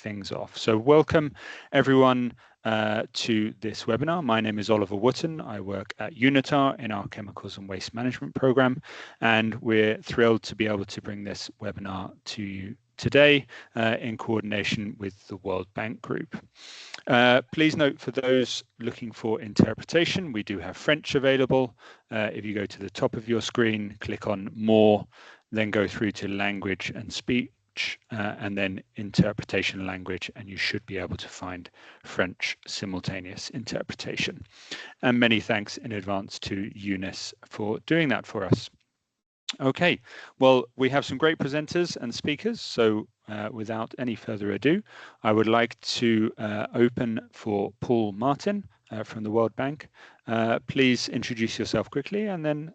things off. So welcome everyone to this webinar. My name is Oliver Wootton. I work at Unitar in our Chemicals and Waste Management program, and we're thrilled to be able to bring this webinar to you today in coordination with the World Bank Group. Please note, for those looking for interpretation, we do have French available. If you go to the top of your screen, click on More, then go through to Language and Speech, and then Interpretation Language, and you should be able to find French simultaneous interpretation. And many thanks in advance to Eunice for doing that for us. Okay, well, we have some great presenters and speakers, so without any further ado, I would like to open for Paul Martin from the World Bank. Please introduce yourself quickly and then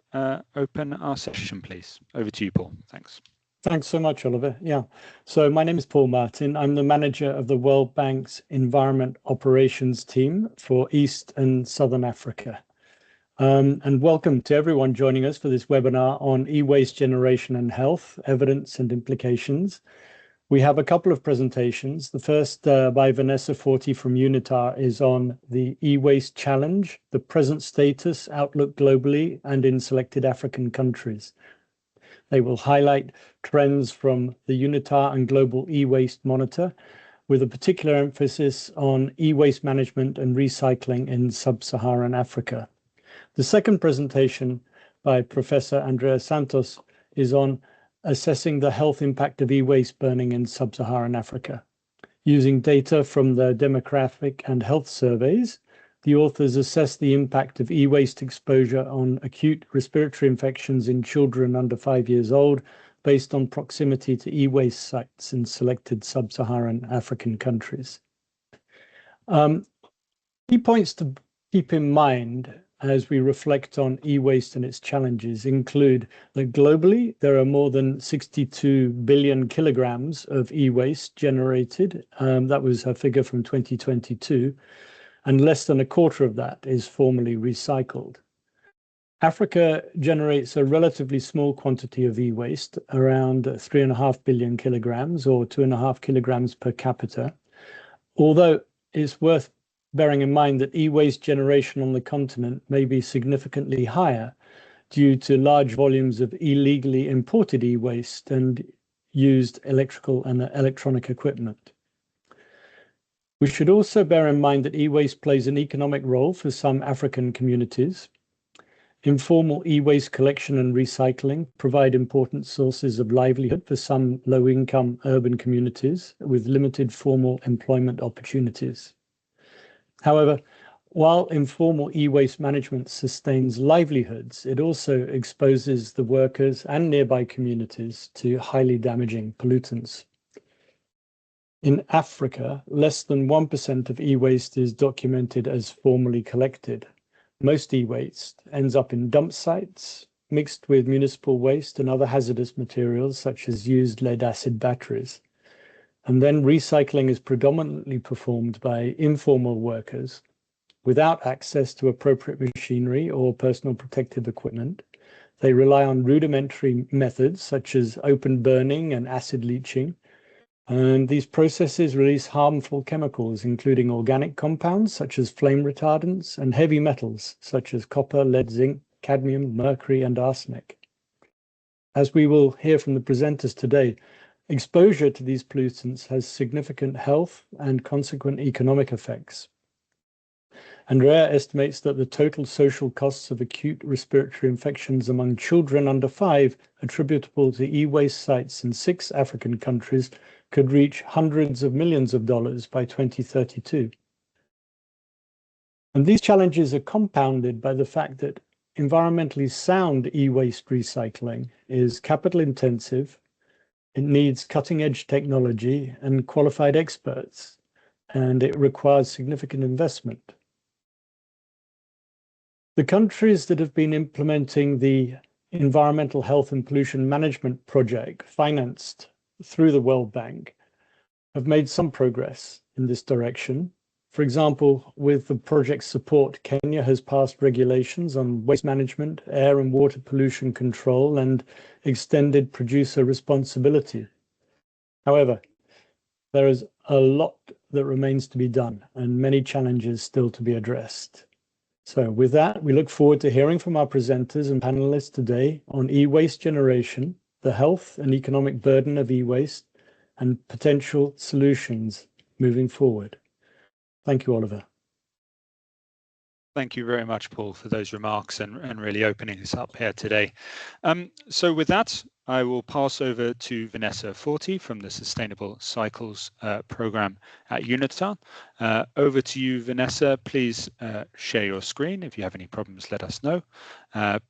open our session, please. Over to you, Paul. Thanks. Thanks so much, Oliver. Yeah, so my name is Paul Martin. I'm the manager of the World Bank's Environment Operations team for East and Southern Africa. And welcome to everyone joining us for this webinar on e-waste generation and health, evidence and implications. We have a couple of presentations. The first by Vanessa Forti from Unitar is on the e-waste challenge, the present status, outlook globally and in selected African countries. They will highlight trends from the Unitar and Global E-Waste Monitor, with a particular emphasis on e-waste management and recycling in sub-Saharan Africa. The second presentation by Professor Andrea Santos is on assessing the health impact of e-waste burning in sub-Saharan Africa. Using data from the demographic and health surveys, the authors assess the impact of e-waste exposure on acute respiratory infections in children under 5 years old, based on proximity to e-waste sites in selected sub-Saharan African countries. Key points to keep in mind as we reflect on e-waste and its challenges include that globally, there are more than 62 billion kilograms of e-waste generated. That was a figure from 2022, and less than a quarter of that is formally recycled. Africa generates a relatively small quantity of e-waste, around 3.5 billion kilograms or 2.5 kilograms per capita, although it's worth bearing in mind that e-waste generation on the continent may be significantly higher due to large volumes of illegally imported e-waste and used electrical and electronic equipment. We should also bear in mind that e-waste plays an economic role for some African communities. Informal e-waste collection and recycling provide important sources of livelihood for some low-income urban communities with limited formal employment opportunities. However, while informal e-waste management sustains livelihoods, it also exposes the workers and nearby communities to highly damaging pollutants. In Africa, less than 1% of e-waste is documented as formally collected. Most e-waste ends up in dump sites, mixed with municipal waste and other hazardous materials such as used lead-acid batteries. And then recycling is predominantly performed by informal workers without access to appropriate machinery or personal protective equipment. They rely on rudimentary methods such as open burning and acid leaching. And these processes release harmful chemicals, including organic compounds such as flame retardants and heavy metals such as copper, lead, zinc, cadmium, mercury, and arsenic. As we will hear from the presenters today, exposure to these pollutants has significant health and consequent economic effects. Andrea estimates that the total social costs of acute respiratory infections among children under 5 attributable to e-waste sites in 6 African countries could reach hundreds of millions of dollars by 2032. And these challenges are compounded by the fact that environmentally sound e-waste recycling is capital intensive. It needs cutting-edge technology and qualified experts, and it requires significant investment. The countries that have been implementing the Environmental Health and Pollution Management Project, financed through the World Bank, have made some progress in this direction. For example, with the project support, Kenya has passed regulations on waste management, air and water pollution control, and extended producer responsibility. However, there is a lot that remains to be done and many challenges still to be addressed. So with that, we look forward to hearing from our presenters and panelists today on e-waste generation, the health and economic burden of e-waste, and potential solutions moving forward. Thank you, Oliver. Thank you very much, Paul, for those remarks and really opening us up here today. So with that, I will pass over to Vanessa Forti from the Sustainable Cycles program at UNITAR. Over to you, Vanessa. Please share your screen. If you have any problems, let us know.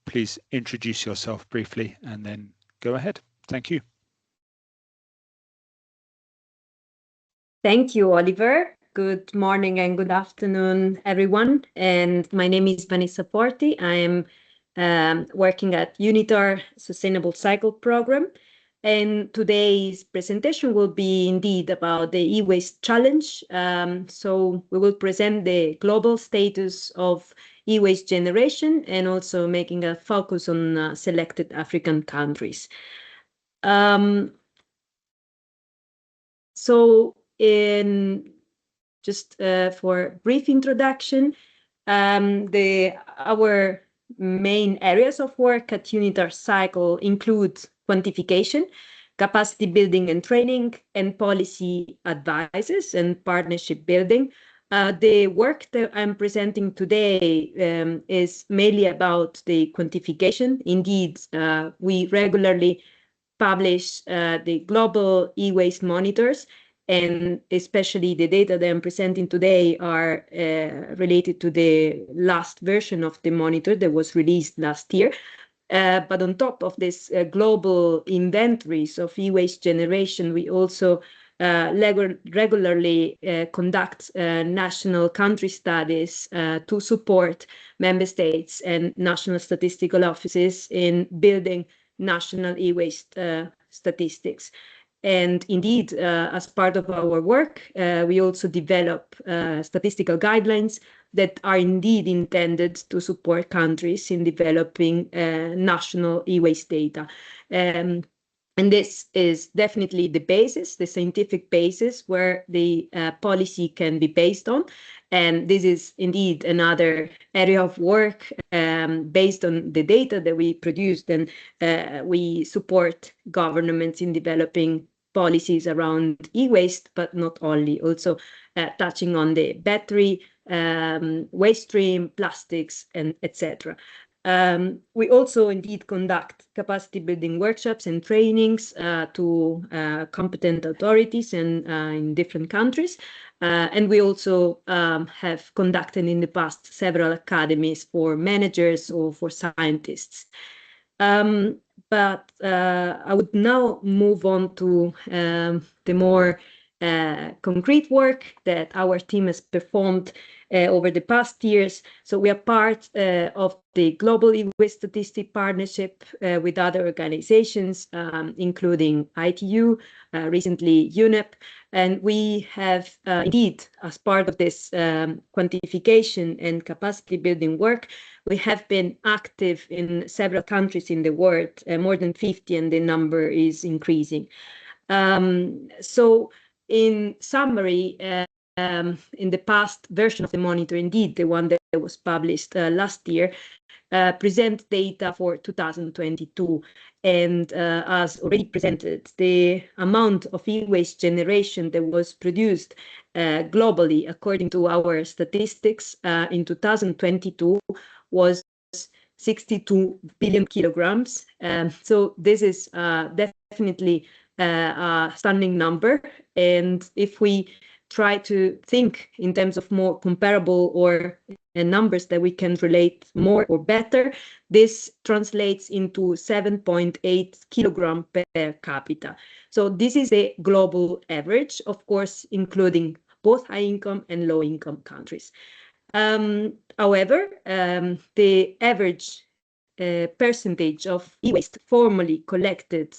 Please introduce yourself briefly and then go ahead. Thank you. Thank you, Oliver. Good morning and good afternoon, everyone. And my name is Vanessa Forti. I am working at UNITAR Sustainable Cycle Program. And today's presentation will be indeed about the e-waste challenge. So we will present the global status of e-waste generation and also making a focus on selected African countries. Just for brief introduction, our main areas of work at UNITAR Cycle include quantification, capacity building and training, and policy advices and partnership building. The work that I'm presenting today is mainly about the quantification. Indeed, we regularly publish the global e-waste monitors, and especially the data that I'm presenting today are related to the last version of the monitor that was released last year. But on top of this global inventories of e-waste generation, we also regularly conduct national country studies to support member states and national statistical offices in building national e-waste statistics. And indeed, as part of our work, we also develop statistical guidelines that are indeed intended to support countries in developing national e-waste data. And this is definitely the basis, the scientific basis where the policy can be based on. And this is indeed another area of work based on the data that we produced, and we support governments in developing policies around e-waste, but not only, also touching on the battery, waste stream, plastics, and etc. We also indeed conduct capacity building workshops and trainings to competent authorities and in different countries. And we also have conducted in the past several academies for managers or for scientists. But I would now move on to the more concrete work that our team has performed over the past years. So we are part of the Global E-Waste Statistic Partnership with other organizations, including ITU, recently UNEP. And we have indeed, as part of this quantification and capacity building work, we have been active in several countries in the world, more than 50, and the number is increasing. So in summary, in the past version of the monitor, indeed, the one that was published last year, present data for 2022. And as already presented, the amount of e-waste generation that was produced globally, according to our statistics, in 2022 was 62 billion kilograms. So this is definitely a stunning number. And if we try to think in terms of more comparable or numbers that we can relate more or better, this translates into 7.8 kilogram per capita. So this is the global average, of course, including both high income and low income countries. However, the average percentage of e-waste formally collected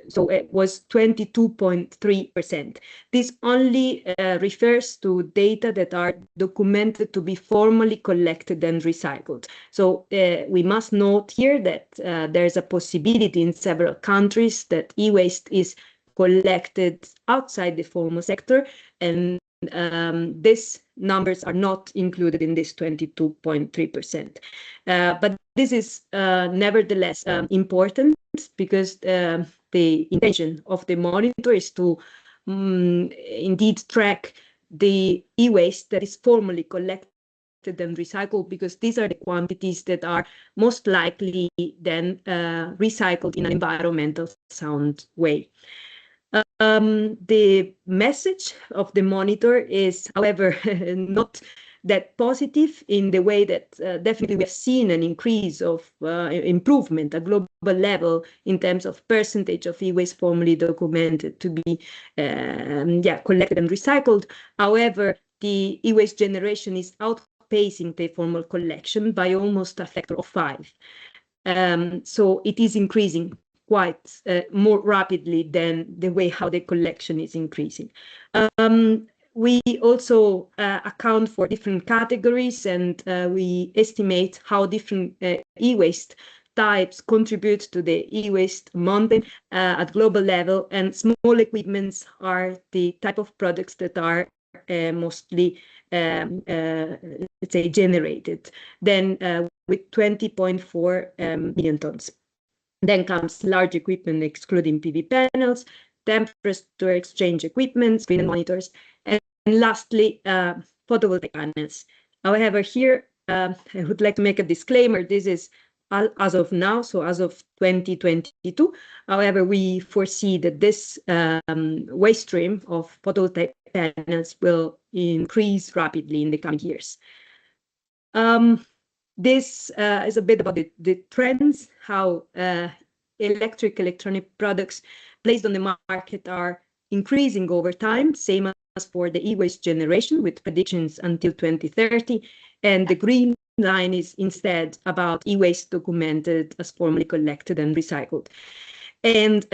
so it was 22.3%. This only refers to data that are documented to be formally collected and recycled. So we must note here that there's a possibility in several countries that e-waste is collected outside the formal sector, and these numbers are not included in this 22.3%. But this is nevertheless important, because the intention of the monitor is to indeed track the e-waste that is formally collected and recycled, because these are the quantities that are most likely then recycled in an environmental sound way. The message of the monitor is, however, not that positive, in the way that definitely we have seen an increase of improvement at global level in terms of percentage of e-waste formally documented to be collected and recycled. However, the e-waste generation is outpacing the formal collection by almost a factor of 5. So it is increasing quite more rapidly than the way how the collection is increasing. We also account for different categories, and we estimate how different e-waste types contribute to the e-waste mountain at global level, and small equipments are the type of products that are mostly, let's say, generated, then with 20.4 million tons. Then comes large equipment, excluding PV panels, temperature exchange equipment, screen and monitors, and lastly, photovoltaic panels. However, here I would like to make a disclaimer. This is as of now, so as of 2022. However, we foresee that this waste stream of photovoltaic panels will increase rapidly in the coming years. This is a bit about the trends, how electronic products placed on the market are increasing over time, same as for the e-waste generation, with predictions until 2030. And the green line is instead about e-waste documented as formally collected and recycled. And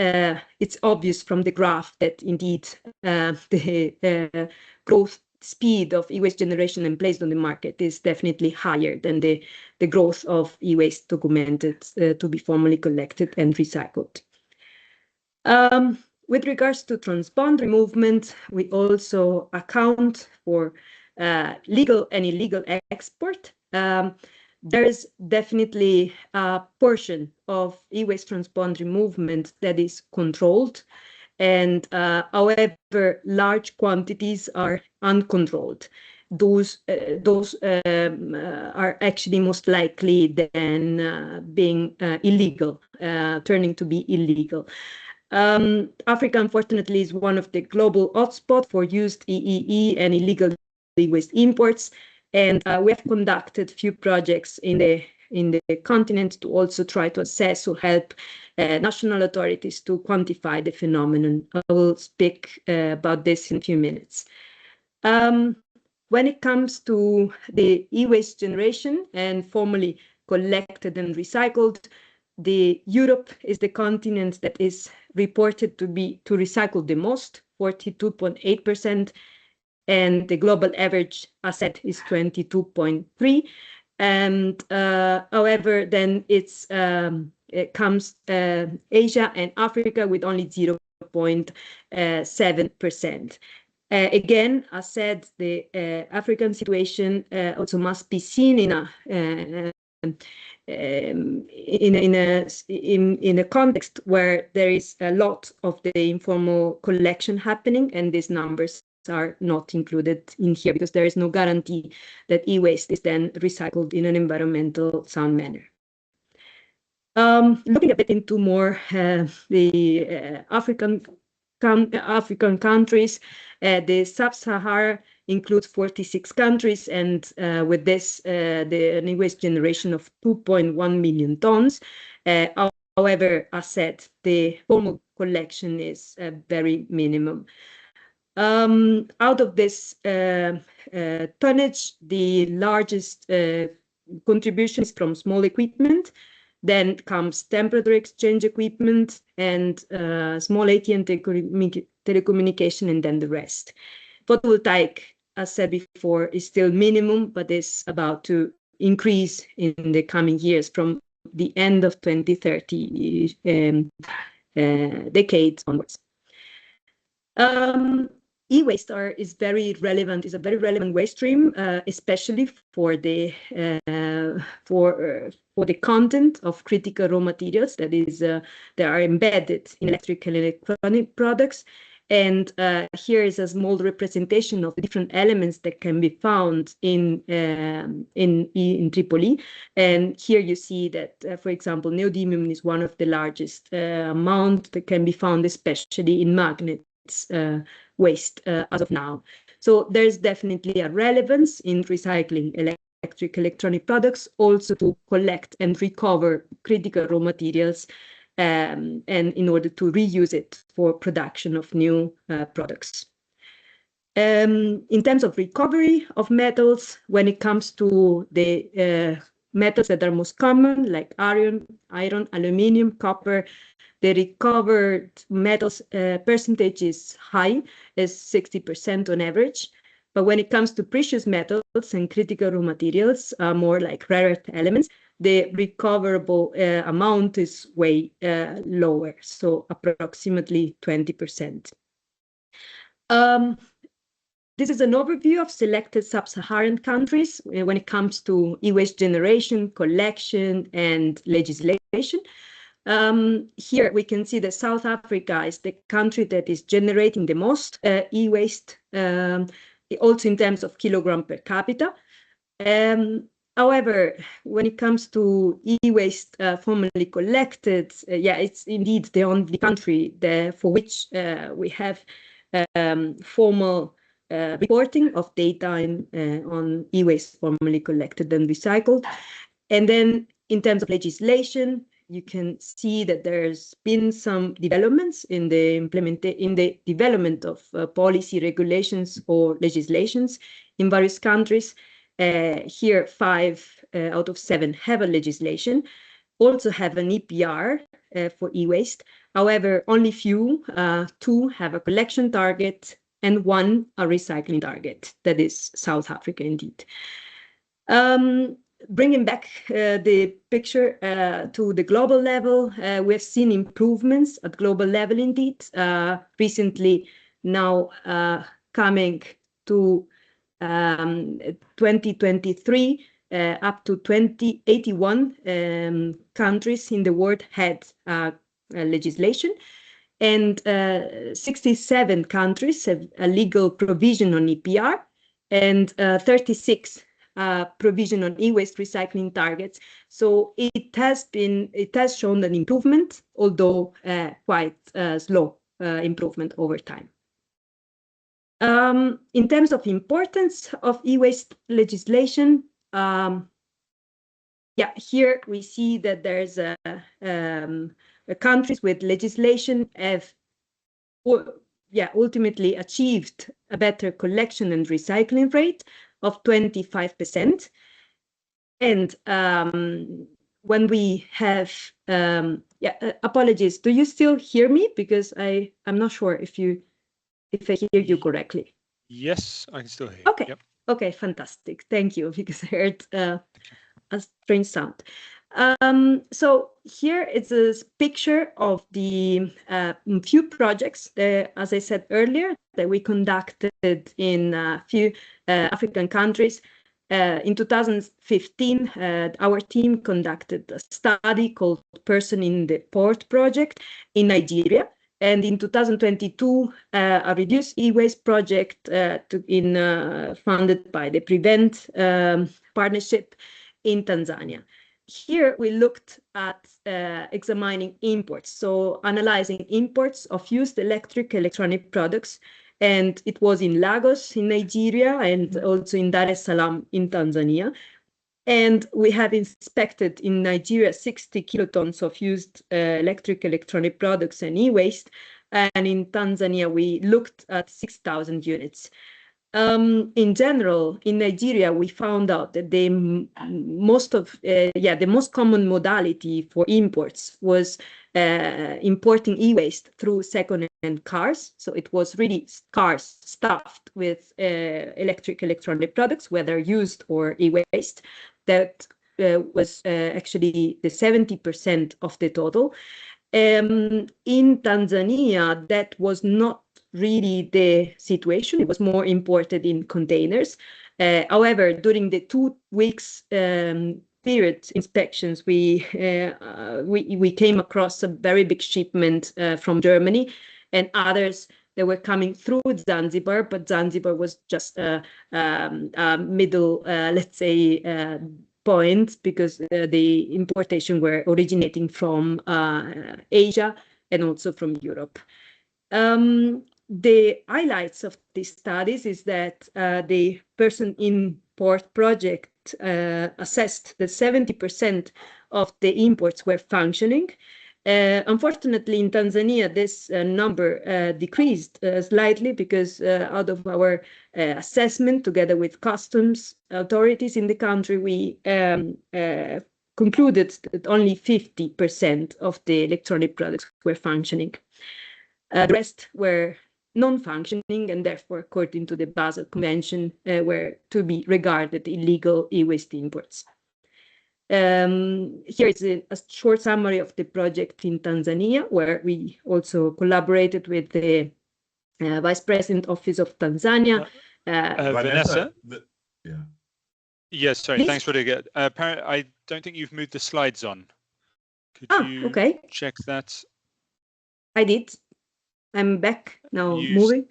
it's obvious from the graph that indeed the growth speed of e-waste generation and placed on the market is definitely higher than the growth of e-waste documented to be formally collected and recycled. With regards to transboundary movement, we also account for legal and illegal export. There is definitely a portion of e-waste transboundary movement that is controlled, and however, large quantities are uncontrolled. Those are actually most likely then being illegal, turning to be illegal. Africa, unfortunately, is one of the global hotspots for used EEE and illegal e-waste imports, and we have conducted few projects in the continent to also try to assess or help national authorities to quantify the phenomenon. I will speak about this in a few minutes. When it comes to the e-waste generation and formally collected and recycled, Europe is the continent that is reported to recycle the most, 42.8%, and the global average, as said, is 22.3%. And however, then it comes Asia and Africa with only 0.7%. Again, as said, the African situation also must be seen in a context where there is a lot of the informal collection happening, and these numbers are not included in here because there is no guarantee that e-waste is then recycled in an environmental sound manner. Looking a bit into more the African countries, the Sub-Sahara includes 46 countries, and with this, the e-waste generation of 2.1 million tons. However, as said, the formal collection is very minimum. Out of this tonnage, the largest contribution is from small equipment. Then comes temperature exchange equipment and small AT and telecommunication, and then the rest. Photovoltaic, as said before, is still minimum, but is about to increase in the coming years from the end of 2030 decades onwards. E-waste is very relevant, is a very relevant waste stream, especially for the content of critical raw materials that are embedded in electrical and electronic products. And here is a small representation of the different elements that can be found in Tripoli. And here you see that, for example, neodymium is one of the largest amount that can be found, especially in magnets waste as of now. So there's definitely a relevance in recycling electronic products, also to collect and recover critical raw materials, and in order to reuse it for production of new products. In terms of recovery of metals, when it comes to the metals that are most common, like iron, aluminium, copper, the recovered metals percentage is high, is 60% on average. But when it comes to precious metals and critical raw materials, more like rare earth elements, the recoverable amount is way lower, so approximately 20%. This is an overview of selected sub-Saharan countries when it comes to e-waste generation, collection, and legislation. Here we can see that South Africa is the country that is generating the most e-waste, also in terms of kilogram per capita. However, when it comes to e-waste formally collected, it's indeed the only country for which we have formal reporting of data on e-waste formally collected and recycled. And then in terms of legislation, you can see that there's been some developments in the development of policy regulations or legislations in various countries. Here, 5 out of 7 have a legislation, also have an EPR for e-waste. However, only 2 have a collection target and 1 a recycling target. That is South Africa indeed. Bringing back the picture to the global level, we have seen improvements at global level indeed. Recently, now coming to 2023, up to 81 countries in the world had legislation, and 67 countries have a legal provision on EPR, and 36 provision on e-waste recycling targets. So it has shown an improvement, although quite slow improvement over time. In terms of importance of e-waste legislation, here we see that there's countries with legislation have ultimately achieved a better collection and recycling rate of 25%. And when we have, apologies, do you still hear me? Because I'm not sure if I hear you correctly. Yes, I can still hear you. Okay. Yep. Okay, fantastic. Thank you, because I heard a strange sound. So here is a picture of the few projects, as I said earlier, that we conducted in a few African countries. In 2015, our team conducted a study called Person in the Port Project in Nigeria. And in 2022, a reduced e-waste project funded by the Prevent Partnership in Tanzania. Here we looked at examining imports, so analyzing imports of used electronic products, and it was in Lagos in Nigeria and also in Dar es Salaam in Tanzania. And we have inspected in Nigeria 60 kilotons of used electronic products and e-waste, and in Tanzania we looked at 6,000 units. In general, in Nigeria, we found out that the most common modality for imports was importing e-waste through second-hand cars. So it was really cars stuffed with electronic products, whether used or e-waste. That was actually the 70% of the total. In Tanzania, that was not really the situation. It was more imported in containers. However, during the 2 weeks period inspections, we came across a very big shipment from Germany and others that were coming through Zanzibar, but Zanzibar was just a middle, let's say, point, because the importation were originating from Asia and also from Europe. The highlights of these studies is that the person in port project assessed that 70% of the imports were functioning. Unfortunately, in Tanzania, this number decreased slightly because out of our assessment, together with customs authorities in the country, we concluded that only 50% of the electronic products were functioning. The rest were non-functioning and therefore, according to the Basel Convention, were to be regarded illegal e-waste imports. Here is a short summary of the project in Tanzania, where we also collaborated with the Vice President Office of Tanzania. Vanessa? Yeah. Yes, sorry, Please? thanks, Rodrigo. Apparently, I don't think you've moved the slides on. Could you okay. check that? I did. I'm back now, moving.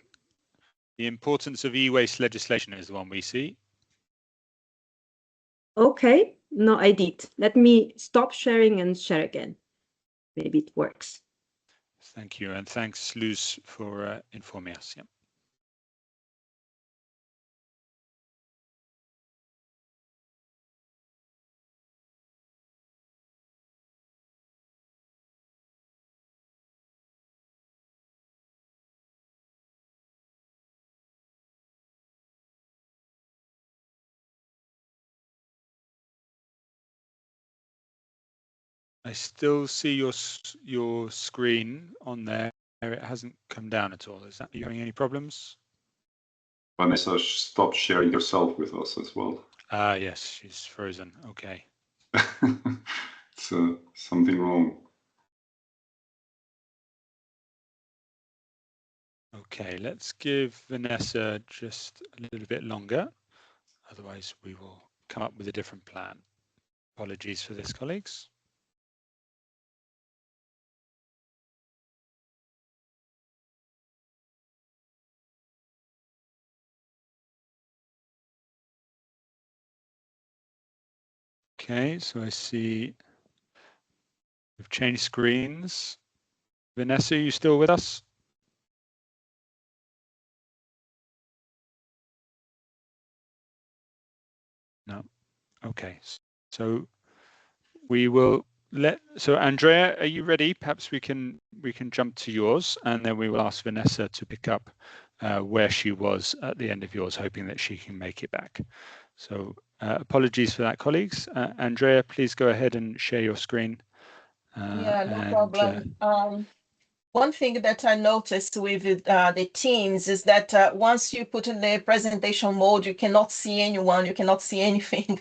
The importance of e-waste legislation is the one we see. Okay, no, I did. Let me stop sharing and share again. Maybe it works. Thank you, and thanks, Luz, for informing us. Yeah. I still see your screen on there. It hasn't come down at all. Is that, are you having any problems? Vanessa, stop sharing yourself with us as well. Ah, yes, she's frozen. Okay. It's something wrong. Okay, let's give Vanessa just a little bit longer. Otherwise, we will come up with a different plan. Apologies for this, colleagues. Okay, so I see we've changed screens. Vanessa, are you still with us? No. Okay, so we will so Andrea, are you ready? Perhaps we can jump to yours, and then we will ask Vanessa to pick up where she was at the end of yours, hoping that she can make it back. So apologies for that, colleagues. Andrea, please go ahead and share your screen. Yeah, no problem. One thing that I noticed with the Teams is that once you put in the presentation mode, you cannot see anyone, you cannot see anything.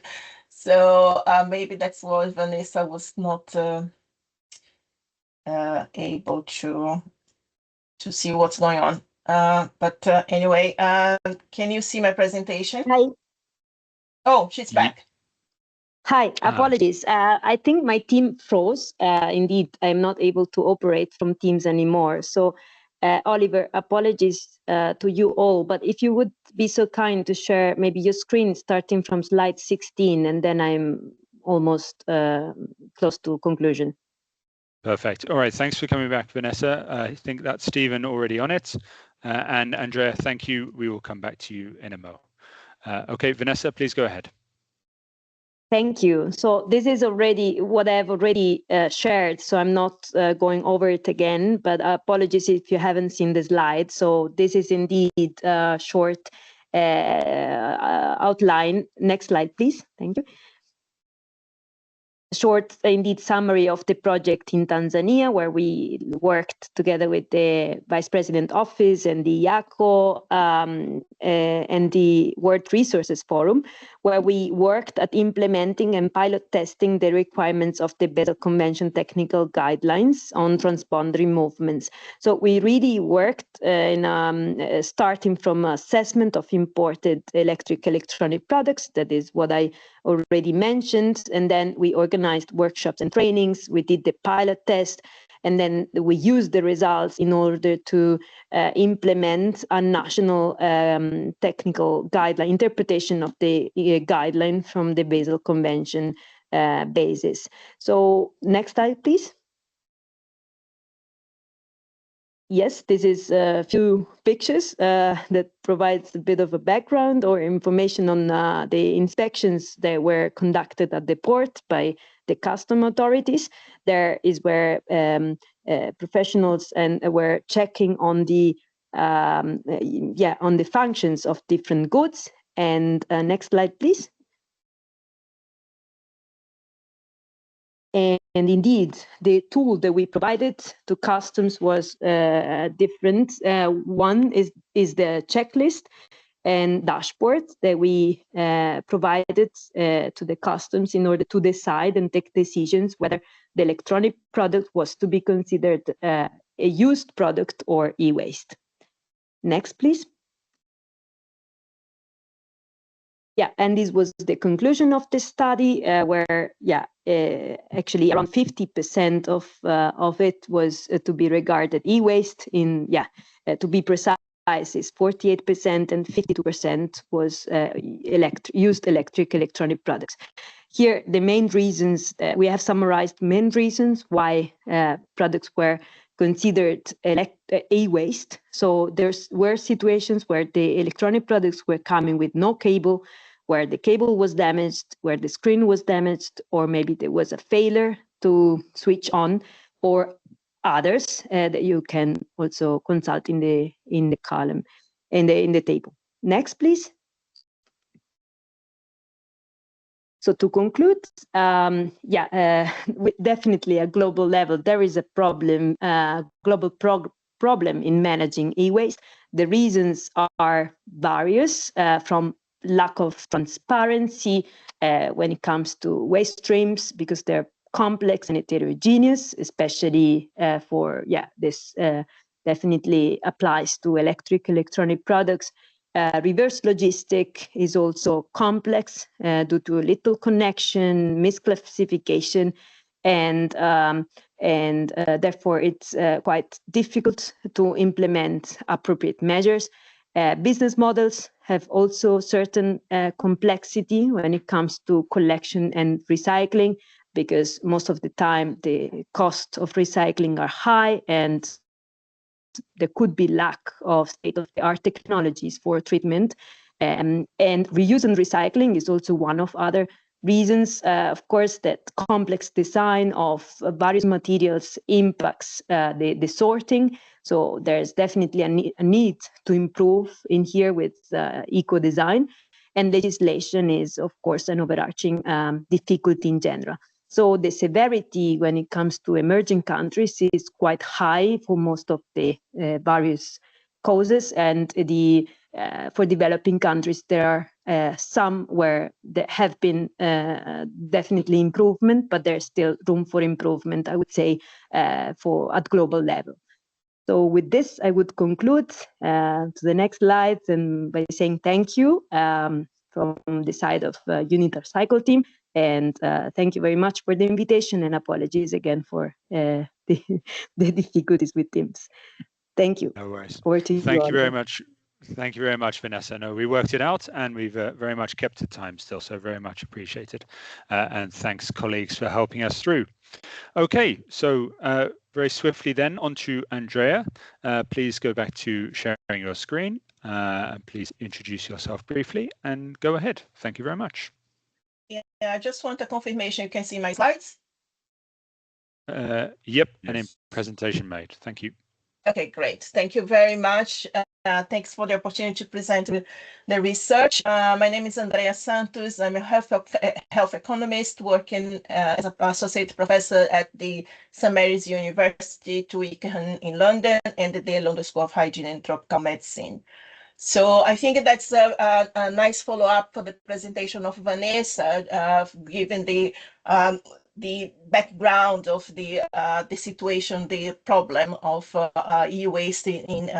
So maybe that's why Vanessa was not able to see what's going on. But anyway, can you see my presentation? Hi. Oh, she's back. Hi, apologies. I think my team froze. Indeed, I'm not able to operate from Teams anymore. So, Oliver, apologies to you all. But if you would be so kind to share maybe your screen starting from slide 16, and then I'm almost close to conclusion. Perfect. All right. Thanks for coming back, Vanessa. I think that's Stephen already on it. And Andrea, thank you. We will come back to you in a mo. Okay, Vanessa, please go ahead. Thank you. So this is already what I've already shared, so I'm not going over it again, but apologies if you haven't seen the slide. So this is indeed a short outline. Next slide, please. Thank you. short, indeed, summary of the project in Tanzania, where we worked together with the Vice President Office and the IACO and the World Resources Forum, where we worked at implementing and pilot testing the requirements of the Basel Convention technical guidelines on transboundary movements. So we really worked starting from assessment of imported electronic products, that is what I already mentioned, and then we organized workshops and trainings, we did the pilot test, and then we used the results in order to implement a national technical guideline, interpretation of the guideline from the Basel Convention basis. So next slide, please. Yes, this is a few pictures that provides a bit of a background or information on the inspections that were conducted at the port by the custom authorities. There is where professionals were checking on the on the functions of different goods. And next slide, please. And indeed, the tool that we provided to customs was different. One is the checklist and dashboard that we provided to the customs in order to decide and take decisions whether the electronic product was to be considered a used product or e-waste. Next, please. Yeah, and this was the conclusion of the study, where actually around 50% of it was to be regarded e-waste. To be precise, is 48%, and 52% was used electronic products. Here, the main reasons we have summarized main reasons why products were considered e-waste. So there were situations where the electronic products were coming with no cable, where the cable was damaged, where the screen was damaged, or maybe there was a failure to switch on, or others that you can also consult in the column, in the table. Next, please. So to conclude, definitely at global level, there is a problem, global problem in managing e-waste. The reasons are various, from lack of transparency when it comes to waste streams, because they're complex and heterogeneous, especially this definitely applies to electronic products. Reverse logistic is also complex due to little connection, misclassification, and therefore it's quite difficult to implement appropriate measures. Business models have also certain complexity when it comes to collection and recycling, because most of the time the cost of recycling are high, and there could be lack of state-of-the-art technologies for treatment. And reuse and recycling is also one of other reasons. Of course, that complex design of various materials impacts the sorting. So there's definitely a need to improve in here with eco-design. And legislation is, of course, an overarching difficulty in general. So the severity when it comes to emerging countries is quite high for most of the various causes, and for developing countries there are some where there have been definitely improvement, but there's still room for improvement, I would say, at global level. So with this, I would conclude to the next slides and by saying thank you from the side of UNITAR Cycle team. And thank you very much for the invitation, and apologies again for the difficulties with Teams. Thank you. No worries. Over to you. Thank you very much. Thank you very much, Vanessa. No, we worked it out, and we've very much kept to time still, so very much appreciated. And thanks, colleagues, for helping us through. Okay, so very swiftly then on to Andrea. Please go back to sharing your screen. Please introduce yourself briefly and go ahead. Thank you very much. Yeah, I just want a confirmation. You can see my slides? Yep, yes. And in presentation made. Thank you. Okay, great. Thank you very much. thanks for the opportunity to present the research. My name is Andrea Santos. I'm a health economist working as an associate professor at the St. Mary's University, Twickenham in London, and the London School of Hygiene and Tropical Medicine. So I think that's a nice follow-up for the presentation of Vanessa, given the background of the situation, the problem of e-waste in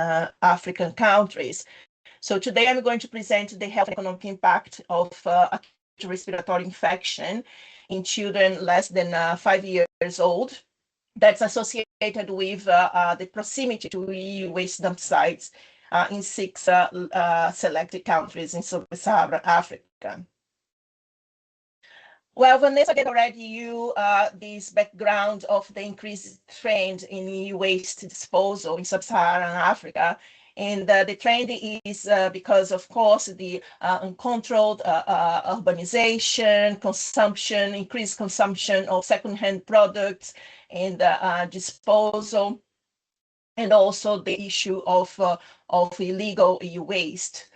African countries. So today I'm going to present the health and economic impact of acute respiratory infection in children less than 5 years old that's associated with the proximity to e-waste dump sites in 6 selected countries in sub-Saharan Africa. Well, Vanessa gave already you this background of the increased trend in e-waste disposal in sub-Saharan Africa. And the trend is because, of course, the uncontrolled urbanization, consumption, increased consumption of secondhand products and disposal, and also the issue of illegal e-waste.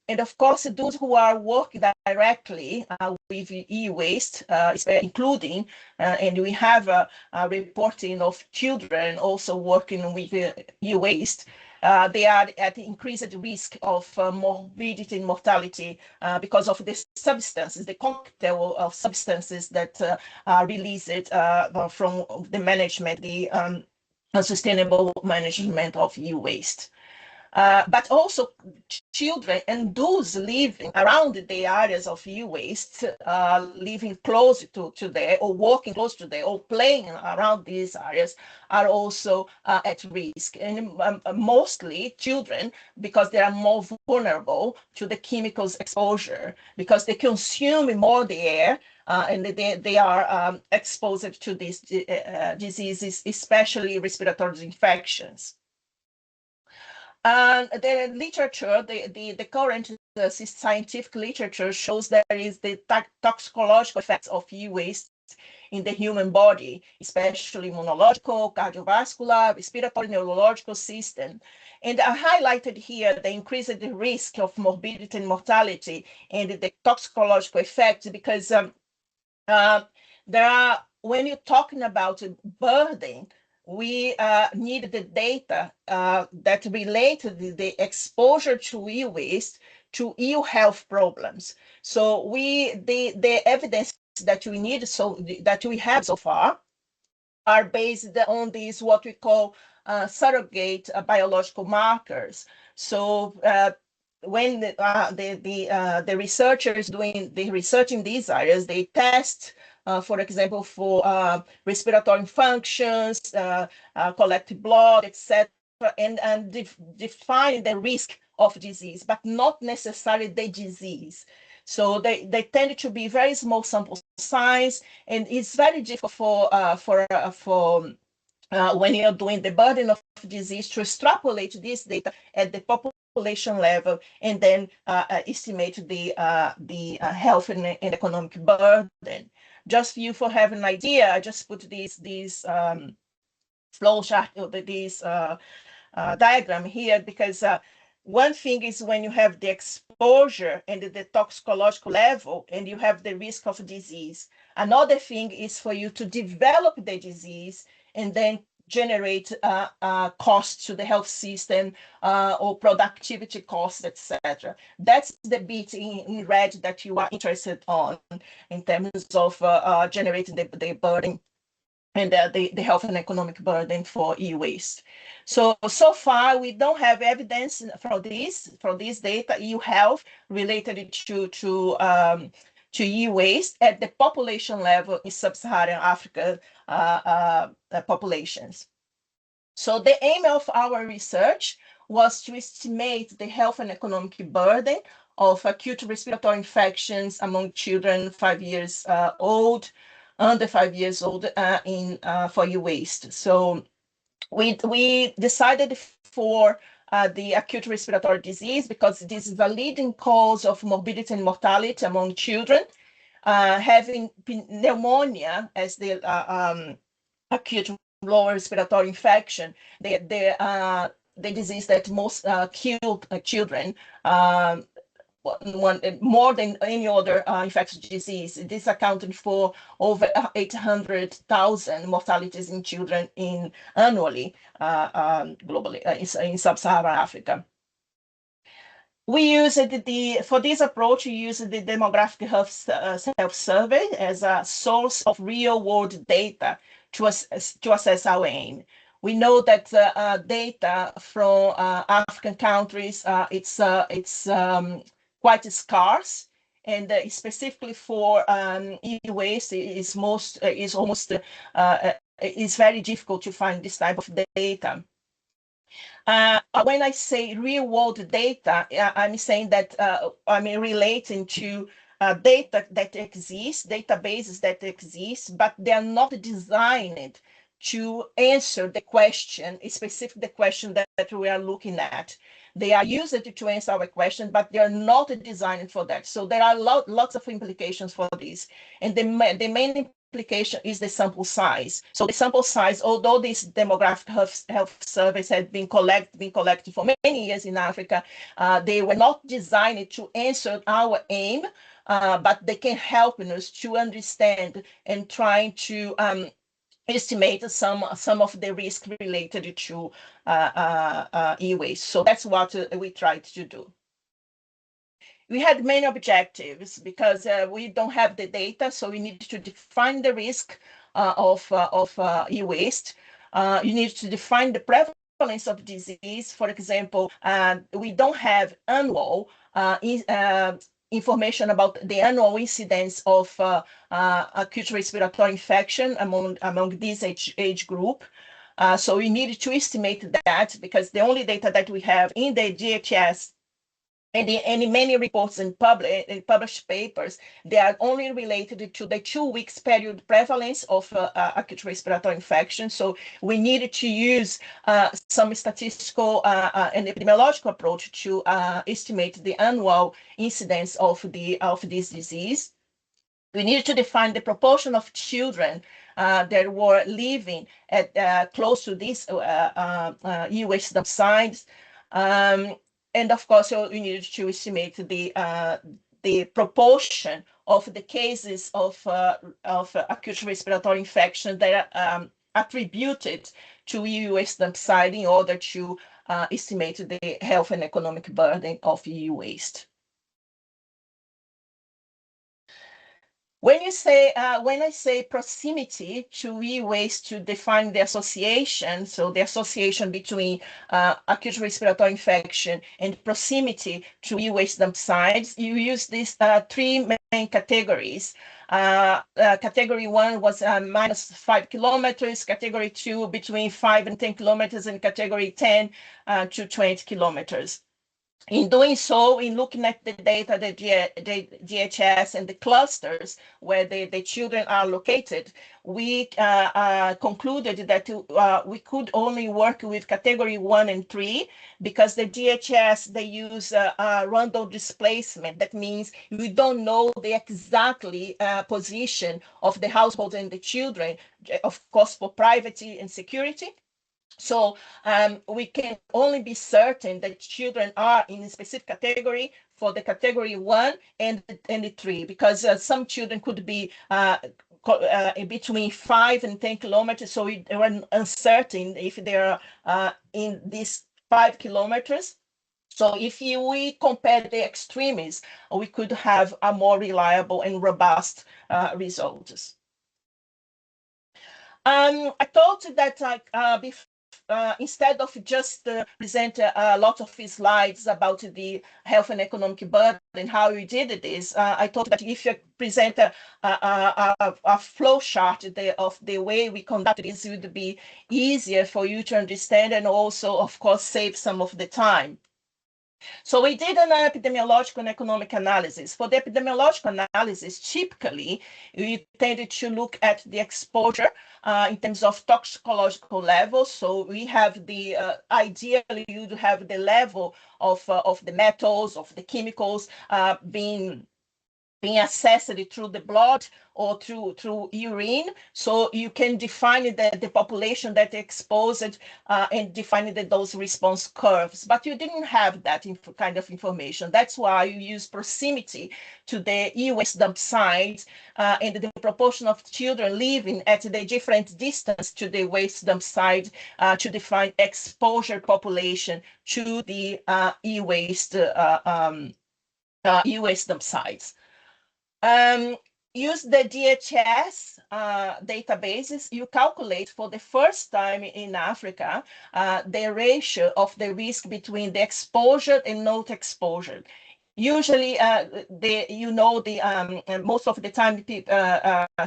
And of course, those who are working directly with e-waste, including, and we have a reporting of children also working with e-waste, they are at increased risk of morbidity and mortality because of the substances, the cocktail of substances that are released from the management, the unsustainable management of e-waste. But also children and those living around the areas of e-waste, living close to there or walking close to there or playing around these areas are also at risk. And mostly children, because they are more vulnerable to the chemicals exposure, because they consume more the air and they are exposed to these diseases, especially respiratory infections. The literature, the current scientific literature shows there is the toxicological effects of e-waste in the human body, especially immunological, cardiovascular, respiratory, neurological system. And I highlighted here the increased risk of morbidity and mortality and the toxicological effects because there are, when you're talking about burden, we need the data that relate the exposure to e-waste to ill health problems. So the evidence that we need, that we have so far, are based on these what we call surrogate biological markers. So when the researchers doing the research in these areas, they test, for example, for respiratory functions, collect blood, etc., and define the risk of disease, but not necessarily the disease. So they tend to be very small sample size, and it's very difficult for when you're doing the burden of disease to extrapolate this data at the population level and then estimate the health and economic burden. Just for you for have an idea, I just put these flow chart, this diagram here because one thing is when you have the exposure and the toxicological level and you have the risk of disease. Another thing is for you to develop the disease and then generate costs to the health system or productivity costs, etc. That's the bit in red that you are interested on in terms of generating the burden and the health and economic burden for e-waste. So far, we don't have evidence from this data, e-health related to e-waste at the population level in sub-Saharan Africa populations. So the aim of our research was to estimate the health and economic burden of acute respiratory infections among children 5 years old, under 5 years old for e-waste. So we decided for the acute respiratory disease because this is the leading cause of morbidity and mortality among children, having pneumonia as the acute lower respiratory infection. The the disease that most killed children. More than any other infectious disease. This accounted for over 800,000 mortalities in children annually globally in sub-Saharan Africa. We used for this approach, we used the demographic health self-survey as a source of real-world data to assess our aim. We know that data from African countries, it's quite scarce, and specifically for e-waste, it's very difficult to find this type of data. When I say real-world data, I'm saying that I'm relating to data that exists, databases that exist, but they are not designed to answer the question, specifically the question that we are looking at. They are used to answer our question, but they are not designed for that. So there are lots of implications for this. And the main implication is the sample size. So the sample size, although this demographic health surveys had been collected for many years in Africa, they were not designed to answer our aim, but they can help us to understand and trying to estimate some of the risk related to e-waste. So that's what we tried to do. We had many objectives because we don't have the data, so we need to define the risk of e-waste. You need to define the prevalence of disease. For example, we don't have annual information about the annual incidence of acute respiratory infection among this age group. So we need to estimate that, because the only data that we have in the DHS and in many reports and published papers, they are only related to the 2 weeks period prevalence of acute respiratory infection. So we needed to use some statistical and epidemiological approach to estimate the annual incidence of this disease. We needed to define the proportion of children that were living at close to these e-waste dump sites. And of course, we needed to estimate the proportion of the cases of acute respiratory infection that are attributed to e-waste dump site in order to estimate the health and economic burden of e-waste. When I say proximity to e-waste to define the association, so the association between acute respiratory infection and proximity to e-waste dump sites, you use these three main categories. Category 1 was minus 5 kilometers, category 2 between 5 and 10 kilometers, and category 10 to 20 kilometers. In doing so, in looking at the data, the DHS and the clusters where the children are located, we concluded that we could only work with category 1 and 3 because the DHS, they use random displacement. That means we don't know the exactly position of the household and the children, of course, for privacy and security. So we can only be certain that children are in a specific category for the category 1 and the 3, because some children could be between 5 and 10 kilometers. So we were uncertain if they are in these 5 kilometers. So if we compare the extremes, we could have a more reliable and robust results. I thought that instead of just present a lot of slides about the health and economic burden, how we did this, I thought that if you present a flow chart of the way we conducted this, it would be easier for you to understand and also, of course, save some of the time. So we did an epidemiological and economic analysis. For the epidemiological analysis, typically, we tended to look at the exposure in terms of toxicological levels. So we have the, ideally, you'd have the level of the metals, of the chemicals being being assessed through the blood or through urine. So you can define the population that exposed and define the dose response curves. But you didn't have that kind of information. That's why you use proximity to the e-waste dump sites and the proportion of children living at the different distance to the waste dump site to define exposure population to the e-waste e-waste dump sites. Use the DHS databases. You calculate for the first time in Africa the ratio of the risk between the exposure and not exposure. Usually, most of the time,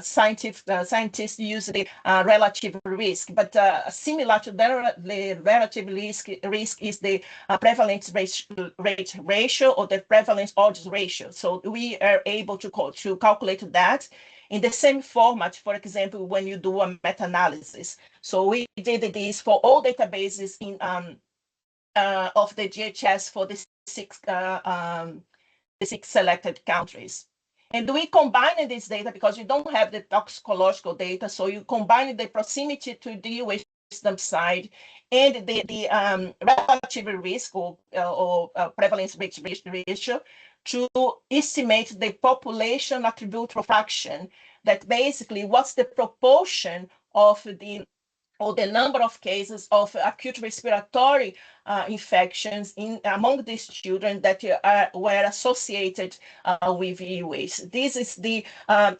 scientists use the relative risk, but similar to the relative risk is the prevalence rate ratio or the prevalence odds ratio. So we are able to calculate that in the same format, for example, when you do a meta-analysis. So we did this for all databases in of the DHS for the six selected countries. And we combine this data because you don't have the toxicological data. So you combine the proximity to the waste dump site and the relative risk or prevalence rate ratio to estimate the population attributable fraction, that basically what's the proportion of the number of cases of acute respiratory infections among these children that were associated with e-waste. This is the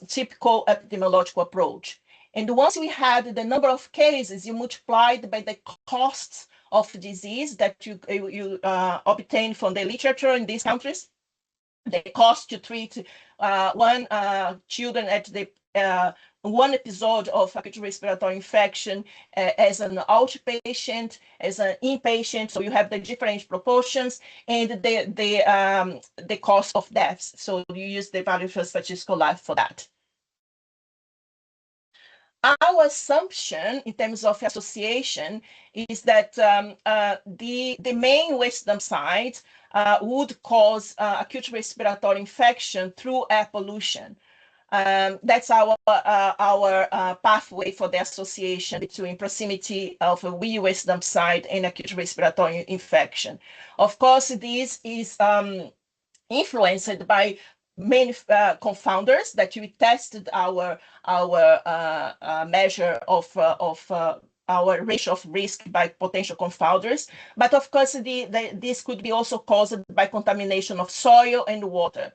typical epidemiological approach. And once we had the number of cases, you multiplied by the costs of disease that you obtain from the literature in these countries. The cost to treat one children at the one episode of acute respiratory infection as an outpatient, as an inpatient. So you have the different proportions and the cost of deaths. So you use the value for statistical life for that. Our assumption in terms of association is that the main waste dump site would cause acute respiratory infection through air pollution. That's our pathway for the association between proximity of a waste dump site and acute respiratory infection. Of course, this is influenced by many confounders that we tested our measure of our ratio of risk by potential confounders. But of course, this could be also caused by contamination of soil and water.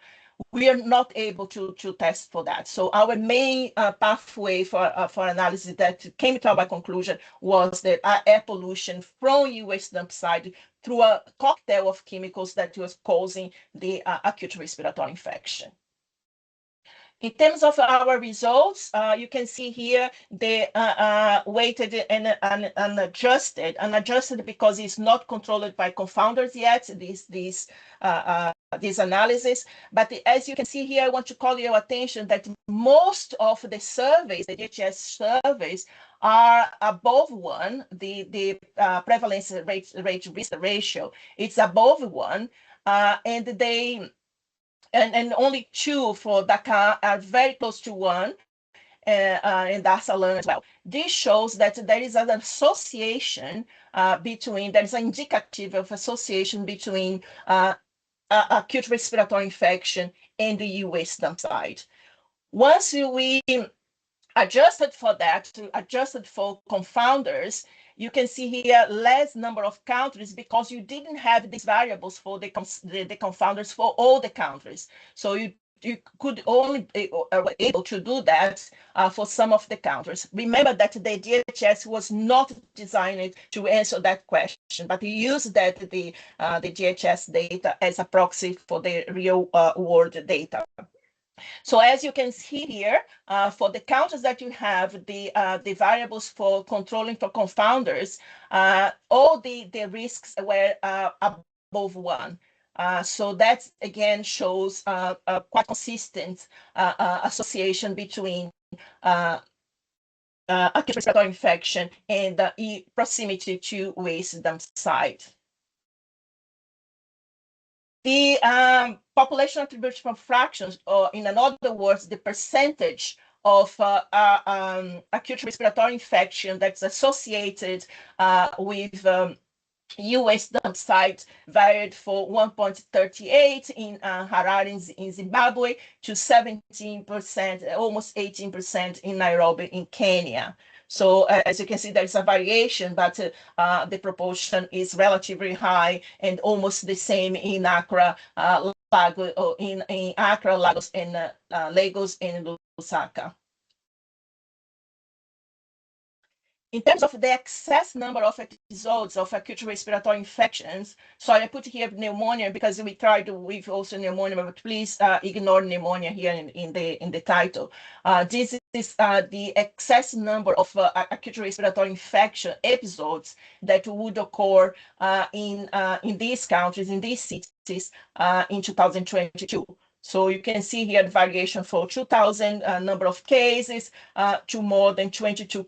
We are not able to test for that. So our main pathway for analysis that came to our conclusion was that air pollution from e-waste dump site through a cocktail of chemicals that was causing the acute respiratory infection. In terms of our results, you can see here the weighted and unadjusted because it's not controlled by confounders yet, this analysis. But as you can see here, I want to call your attention that most of the surveys, the DHS surveys, are above 1. The prevalence rate risk ratio, it's above 1, and they and only 2 for Dakar are very close to 1, and Dar es Salaam as well. This shows that there is an association there is an indicative of association between acute respiratory infection and the e-waste dump site. Once we adjusted for that, adjusted for confounders, you can see here less number of countries because you didn't have these variables for the confounders for all the countries. So you could only be able to do that for some of the countries. Remember that the DHS was not designed to answer that question, but we used that the DHS data as a proxy for the real world data. So as you can see here, for the countries that you have the variables for controlling for confounders, all the risks were above 1. So that again shows a quite consistent association between acute respiratory infection and proximity to waste dump site. The population attributable fractions, or in other words, the percentage of acute respiratory infection that's associated with U.S. dump sites varied for 1.38 in Harare in Zimbabwe to 17%, almost 18% in Nairobi in Kenya. So as you can see, there's a variation, but the proportion is relatively high and almost the same in Accra, in Accra, Lagos, and Lusaka. In terms of the excess number of episodes of acute respiratory infections, so I put here pneumonia because we tried with also pneumonia, but please ignore pneumonia here in the title. This is the excess number of acute respiratory infection episodes that would occur in these countries, in these cities, in 2022. So you can see here the variation for 2,000 number of cases to more than 22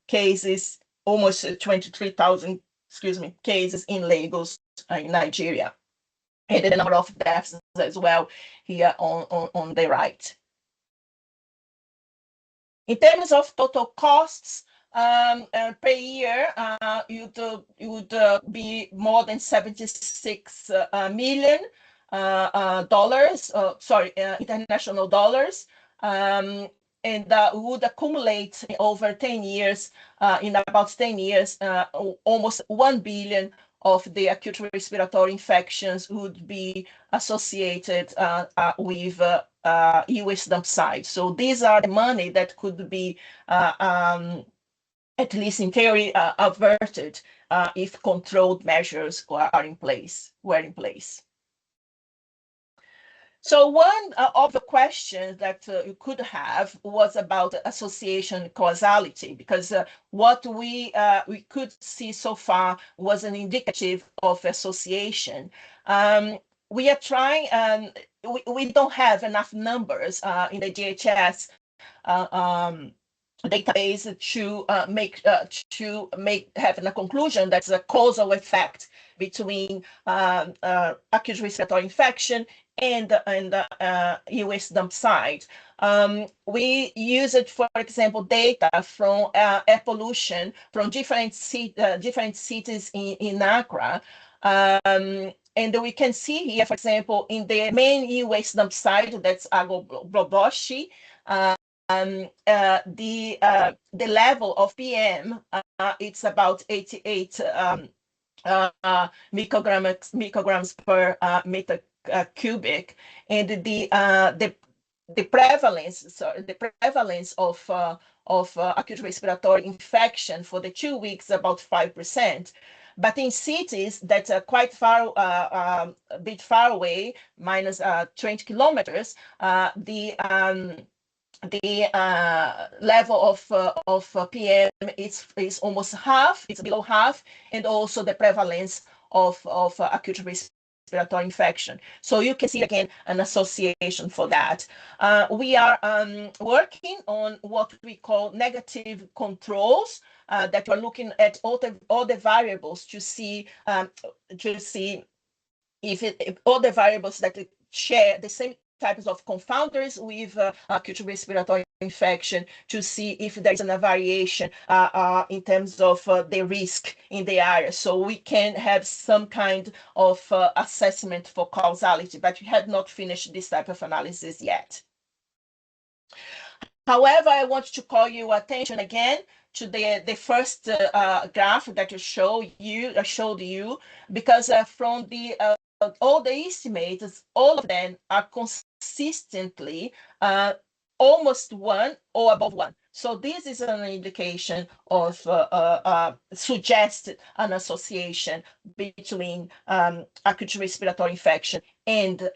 cases, almost 23,000, cases in Lagos, in Nigeria. And the number of deaths as well here on the right. In terms of total costs, per year, it would be more than 76 million. International dollars, and would accumulate over 10 years, in about 10 years, almost 1 billion of the acute respiratory infections would be associated with U.S. dump sites. So these are the money that could be, at least in theory, averted if controlled measures were in place. So one of the questions that you could have was about association causality, because what we could see so far was an indicative of association. We are trying, we don't have enough numbers in the DHS database to have a conclusion that's a causal effect between acute respiratory infection and U.S. dump site. We use it, for example, data from air pollution from different cities in Accra. And we can see here, for example, in the main U.S. dump site, that's Agbogbloshie, the level of PM, it's about 88 micrograms per meter cubic, and the prevalence of acute respiratory infection for the 2 weeks about 5%. But in cities that are quite far, a bit far away, minus 20 kilometers, the level of PM is almost half, it's below half, and also the prevalence of acute respiratory infection. So you can see again an association for that. We are working on what we call negative controls, that we're looking at all the variables to see if all the variables that share the same types of confounders with acute respiratory infection, to see if there is a variation in terms of the risk in the area. So we can have some kind of assessment for causality, but we have not finished this type of analysis yet. However, I want to call your attention again to the first graph that I showed you, because from all the estimates, all of them are consistently almost 1 or above 1. So this is an indication of suggested an association between acute respiratory infection and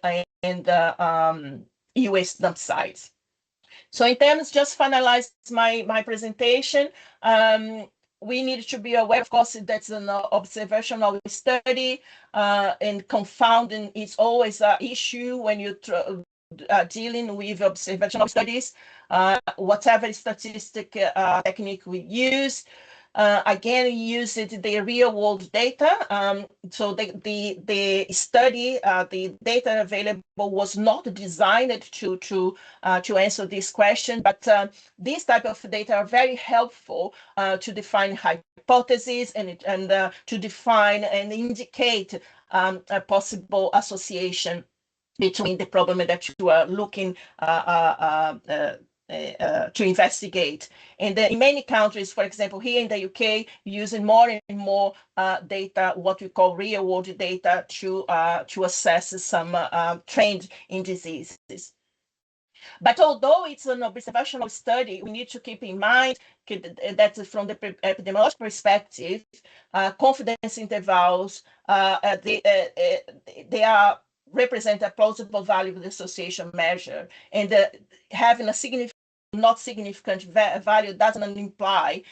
U.S. dump sites. So in terms, just finalize my presentation. We need to be aware, of course, that's an observational study, and confounding is always an issue when you're dealing with observational studies, whatever statistic technique we use. Again, we used the real world data. So the study, the data available was not designed to answer this question, but these type of data are very helpful to define hypotheses and to define and indicate a possible association between the problem that you are looking to investigate. And in many countries, for example, here in the UK, using more and more data, what we call real world data, to assess some trend in diseases. But although it's an observational study, we need to keep in mind that from the epidemiological perspective, confidence intervals, they represent a plausible value of the association measure, and having a not significant value doesn't imply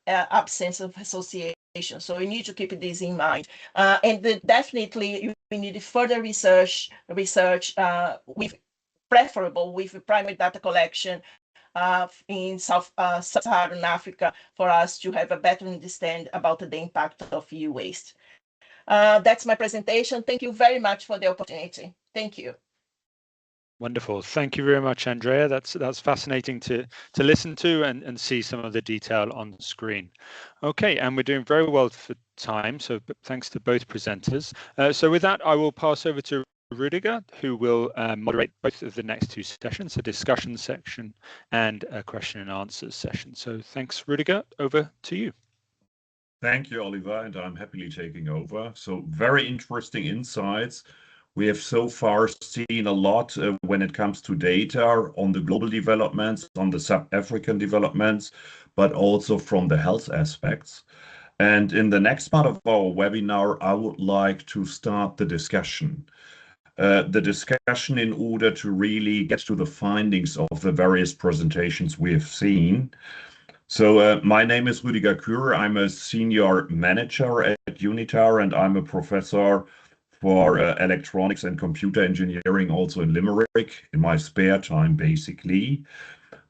absence of association. So we need to keep this in mind. And definitely we need further research preferable with primary data collection in Sub-Saharan Africa for us to have a better understanding about the impact of e-waste. That's my presentation. Thank you very much for the opportunity. Thank you. Wonderful. Thank you very much, Andrea. That's fascinating to listen to and see some of the detail on the screen. Okay, and we're doing very well for time, so thanks to both presenters. So with that, I will pass over to Rudiger, who will moderate both of the next two sessions, a discussion section and a question and answers session. So thanks, Rudiger. Over to you. Thank you, Oliver, and I'm happily taking over. So very interesting insights. We have so far seen a lot when it comes to data on the global developments, on the Sub-African developments, but also from the health aspects. And in the next part of our webinar, I would like to start the discussion. The discussion in order to really get to the findings of the various presentations we have seen. So my name is Rudiger Kürer. I'm a senior manager at UNITAR, and I'm a professor for electronics and computer engineering also in Limerick in my spare time, basically.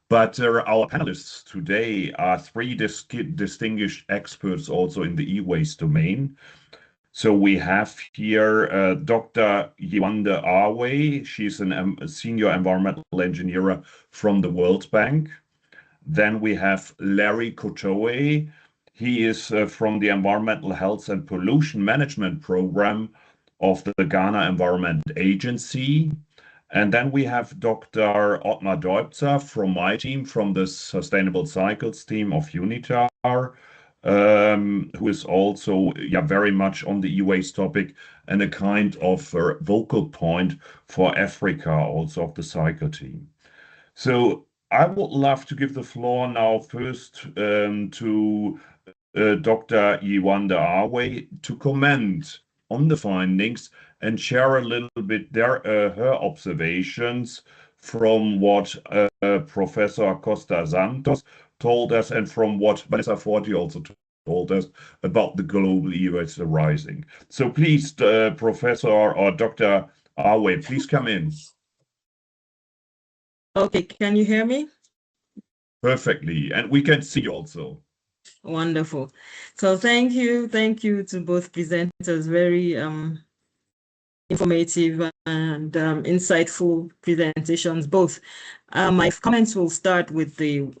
But our panelists today are three distinguished experts also in the e-waste domain. So we have here Dr. Yewande Awe. She's a senior environmental engineer from the World Bank. Then we have Larry Kotoe. He is from the Environmental Health and Pollution Management Program of the Ghana Environment Agency. And then we have Dr. Ottmar Deubzer from my team, from the Sustainable Cycles team of UNITAR, who is also very much on the e-waste topic and a kind of vocal point for Africa, also of the cycle team. So I would love to give the floor now first to Dr. Yewande Awe to comment on the findings and share a little bit her observations from what Professor Costa Santos told us and from what Vanessa Forti also told us about the global e-waste rising. So please, Professor or Dr. Awe, please come in. Okay, can you hear me? Perfectly, and we can see you also. Wonderful. So thank you to both presenters. Very informative and insightful presentations, both. My comments will start with the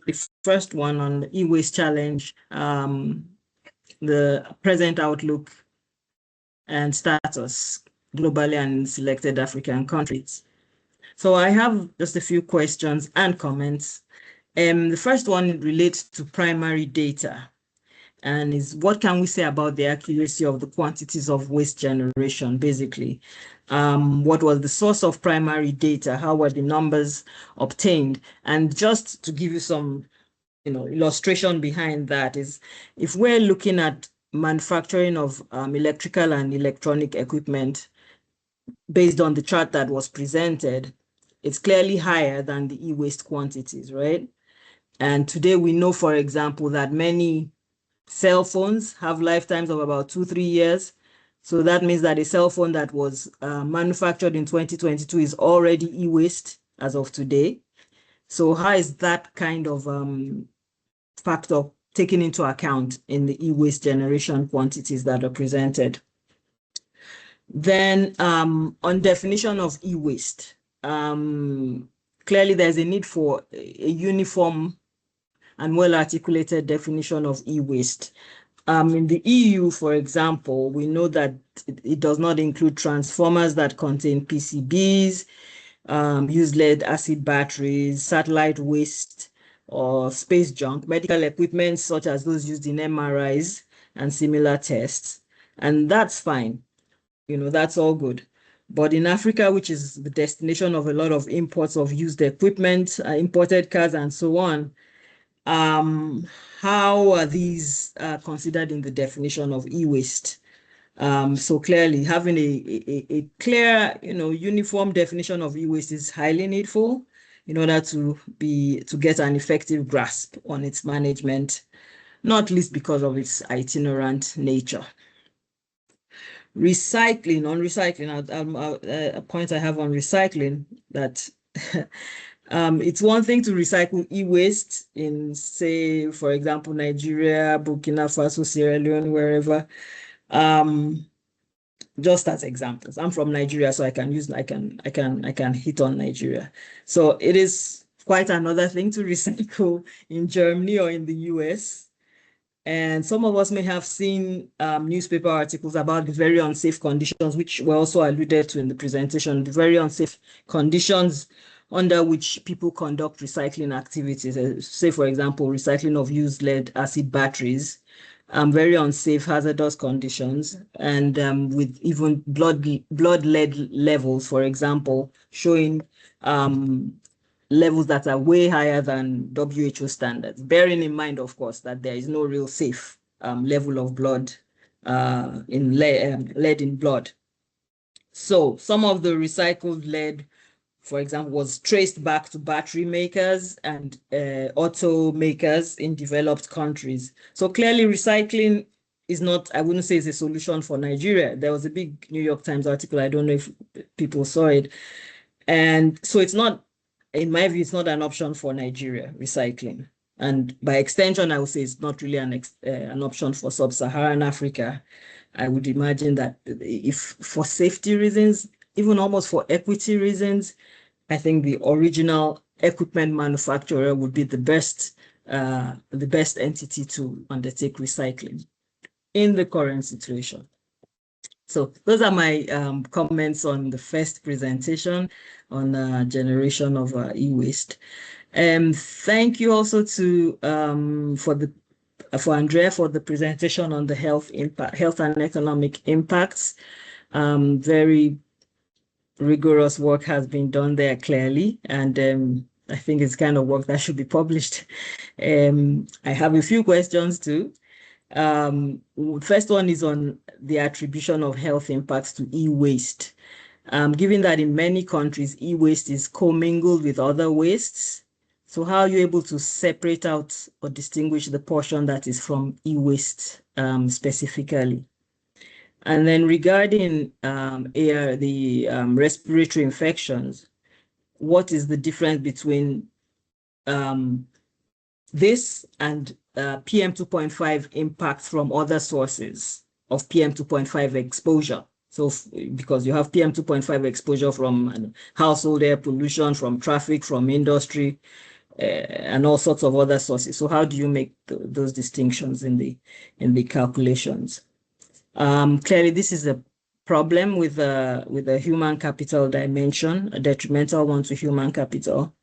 first one on the e-waste challenge, the present outlook and status globally and in selected African countries. So I have just a few questions and comments. The first one relates to primary data and is what can we say about the accuracy of the quantities of waste generation, basically. What was the source of primary data? How were the numbers obtained? And just to give you some illustration behind that is, if we're looking at manufacturing of electrical and electronic equipment based on the chart that was presented, it's clearly higher than the e-waste quantities, right? And today we know, for example, that many cell phones have lifetimes of about 2-3 years. So that means that a cell phone that was manufactured in 2022 is already e-waste as of today. So how is that kind of factor taken into account in the e-waste generation quantities that are presented. Then on definition of e-waste, clearly there's a need for a uniform and well-articulated definition of e-waste. In the EU, for example, we know that it does not include transformers that contain PCBs, used lead acid batteries, satellite waste, or space junk, medical equipment such as those used in MRIs and similar tests. And that's fine. That's all good. But in Africa, which is the destination of a lot of imports of used equipment, imported cars, and so on, how are these considered in the definition of e-waste? So clearly, having a clear, uniform definition of e-waste is highly needful in order to get an effective grasp on its management, not least because of its itinerant nature. Recycling, a point I have on recycling, that it's one thing to recycle e-waste in, say, for example, Nigeria, Burkina Faso, Sierra Leone, wherever. Just as examples, I'm from Nigeria, so I can hit on Nigeria. So it is quite another thing to recycle in Germany or in the US. And some of us may have seen newspaper articles about the very unsafe conditions, which were also alluded to in the presentation, the very unsafe conditions under which people conduct recycling activities. Say, for example, recycling of used lead acid batteries, very unsafe, hazardous conditions, and with even blood lead levels, for example, showing levels that are way higher than WHO standards, bearing in mind, of course, that there is no real safe level of blood in lead in blood. So some of the recycled lead, for example, was traced back to battery makers and auto makers in developed countries. So clearly recycling is not, I wouldn't say it's a solution for Nigeria. There was a big New York Times article, I don't know if people saw it. And so it's not, in my view, it's not an option for Nigeria, recycling. And by extension, I would say it's not really an option for sub-Saharan Africa. I would imagine that if for safety reasons, even almost for equity reasons, I think the original equipment manufacturer would be the best entity to undertake recycling in the current situation. So those are my comments on the first presentation on generation of e-waste. Thank you also to for Andrea for the presentation on the health and economic impacts. Very rigorous work has been done there clearly, and I think it's kind of work that should be published. I have a few questions too. First one is on the attribution of health impacts to e-waste. Given that in many countries, e-waste is commingled with other wastes, so how are you able to separate out or distinguish the portion that is from e-waste specifically? And then regarding respiratory infections, what is the difference between this and PM2.5 impacts from other sources of PM2.5 exposure? So because you have PM2.5 exposure from household air pollution, from traffic, from industry, and all sorts of other sources. So how do you make those distinctions in the calculations? Clearly, this is a problem with the human capital dimension, a detrimental one to human capital.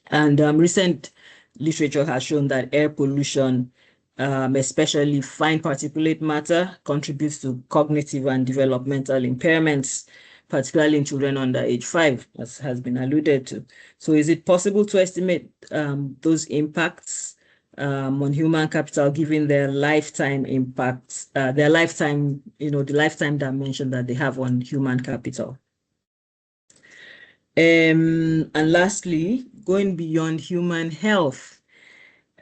And recent literature has shown that air pollution, especially fine particulate matter, contributes to cognitive and developmental impairments, particularly in children under age 5, as has been alluded to. So is it possible to estimate those impacts on human capital given their lifetime impacts, the lifetime dimension that they have on human capital? And lastly, going beyond human health,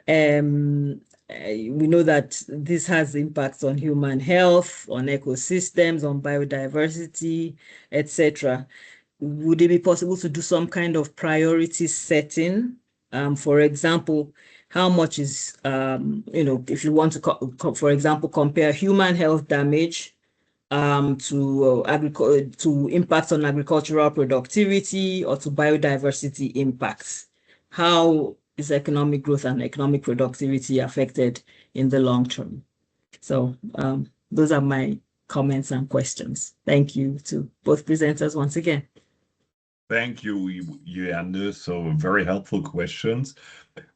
we know that this has impacts on human health, on ecosystems, on biodiversity, etc. Would it be possible to do some kind of priority setting? For example, how much is, if you want to, for example, compare human health damage to impact on agricultural productivity or to biodiversity impacts. How is economic growth and economic productivity affected in the long term? So those are my comments and questions. Thank you to both presenters once again. Thank you, Yolande. So very helpful questions.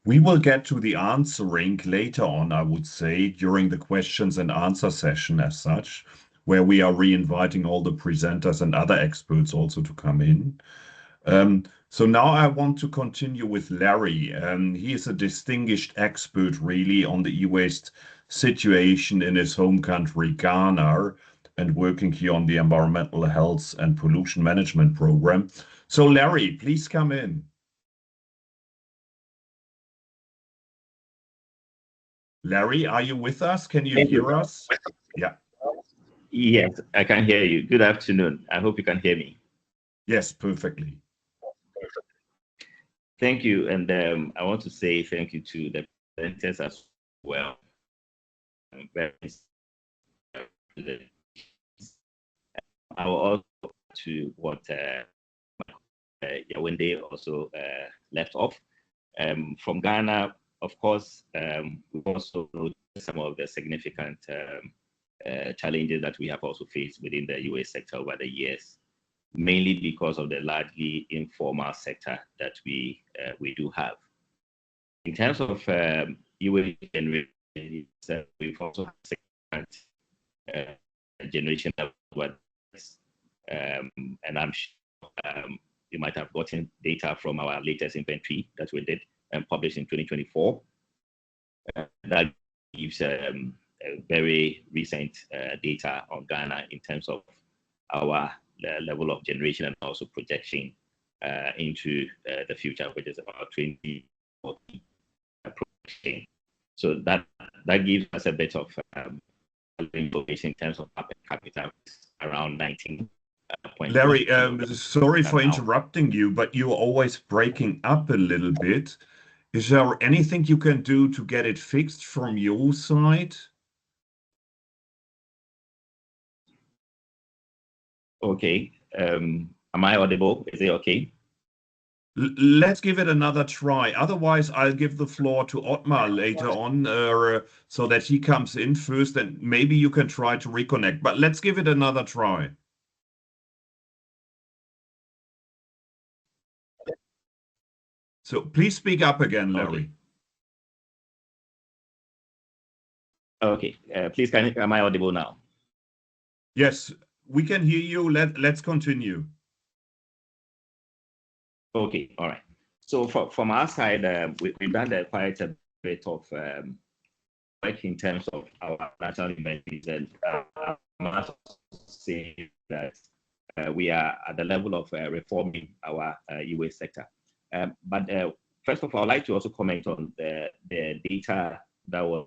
We will get to the answering later on, I would say, during the questions and answer session as such, where we are re-inviting all the presenters and other experts also to come in. So now I want to continue with Larry. He is a distinguished expert really on the e-waste situation in his home country, Ghana, and working here on the Environmental Health and Pollution Management Program. So Larry, please come in. Larry, are you with us? Can you hear us? Yeah. Yes, I can hear you. Good afternoon. I hope you can hear me. Yes, perfectly. Thank you. And I want to say thank you to the presenters as well. I will also to what Yawande also left off. From Ghana, of course, we've also noticed some of the significant challenges that we have also faced within the e-waste sector over the years, mainly because of the largely informal sector that we do have. In terms of e-waste generation, we've also had significant generation of and I'm sure you might have gotten data from our latest inventory that we did and published in 2024. That gives a very recent data on Ghana in terms of our level of generation and also projection into the future, which is about 2040 projection. So that gives us a bit of information in terms of per capita around 19. Larry, sorry for interrupting you, but you're always breaking up a little bit. Is there anything you can do to get it fixed from your side? Okay. Am I audible? Is it okay? Let's give it another try. Otherwise, I'll give the floor to Otmar later on so that he comes in first, and maybe you can try to reconnect. But let's give it another try. So please speak up again, Larry. Okay. Please, am I audible now? Yes, we can hear you. Let's continue. Okay. All right. So from our side, we've done quite a bit of work in terms of our national inventories, and I must say that we are at the level of reforming our e-waste sector. But first of all, I'd like to also comment on the data that was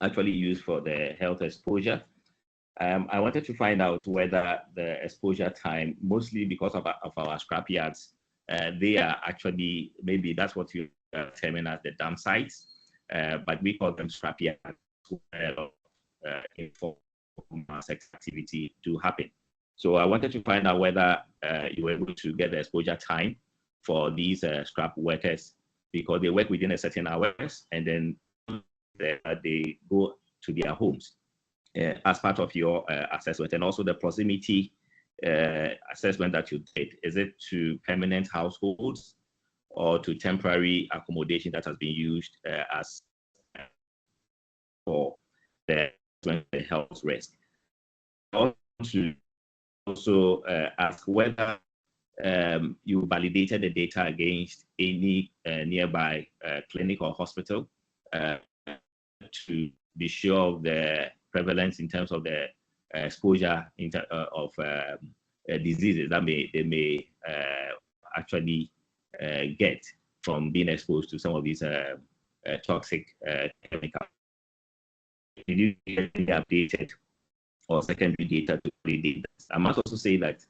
actually used for the health exposure. I wanted to find out whether the exposure time, mostly because of our scrap yards, they are actually, maybe that's what you terming as the dump sites, but we call them scrap yards where informal activity do happen. So I wanted to find out whether you were able to get the exposure time for these scrap workers, because they work within a certain hours and then they go to their homes as part of your assessment, and also the proximity assessment that you did. Is it to permanent households or to temporary accommodation that has been used as for the health risk? I want to also ask whether you validated the data against any nearby clinic or hospital to be sure of the prevalence in terms of the exposure of diseases that they may actually get from being exposed to some of these toxic chemicals. Did you get any updated or secondary data to validate this? I must also say that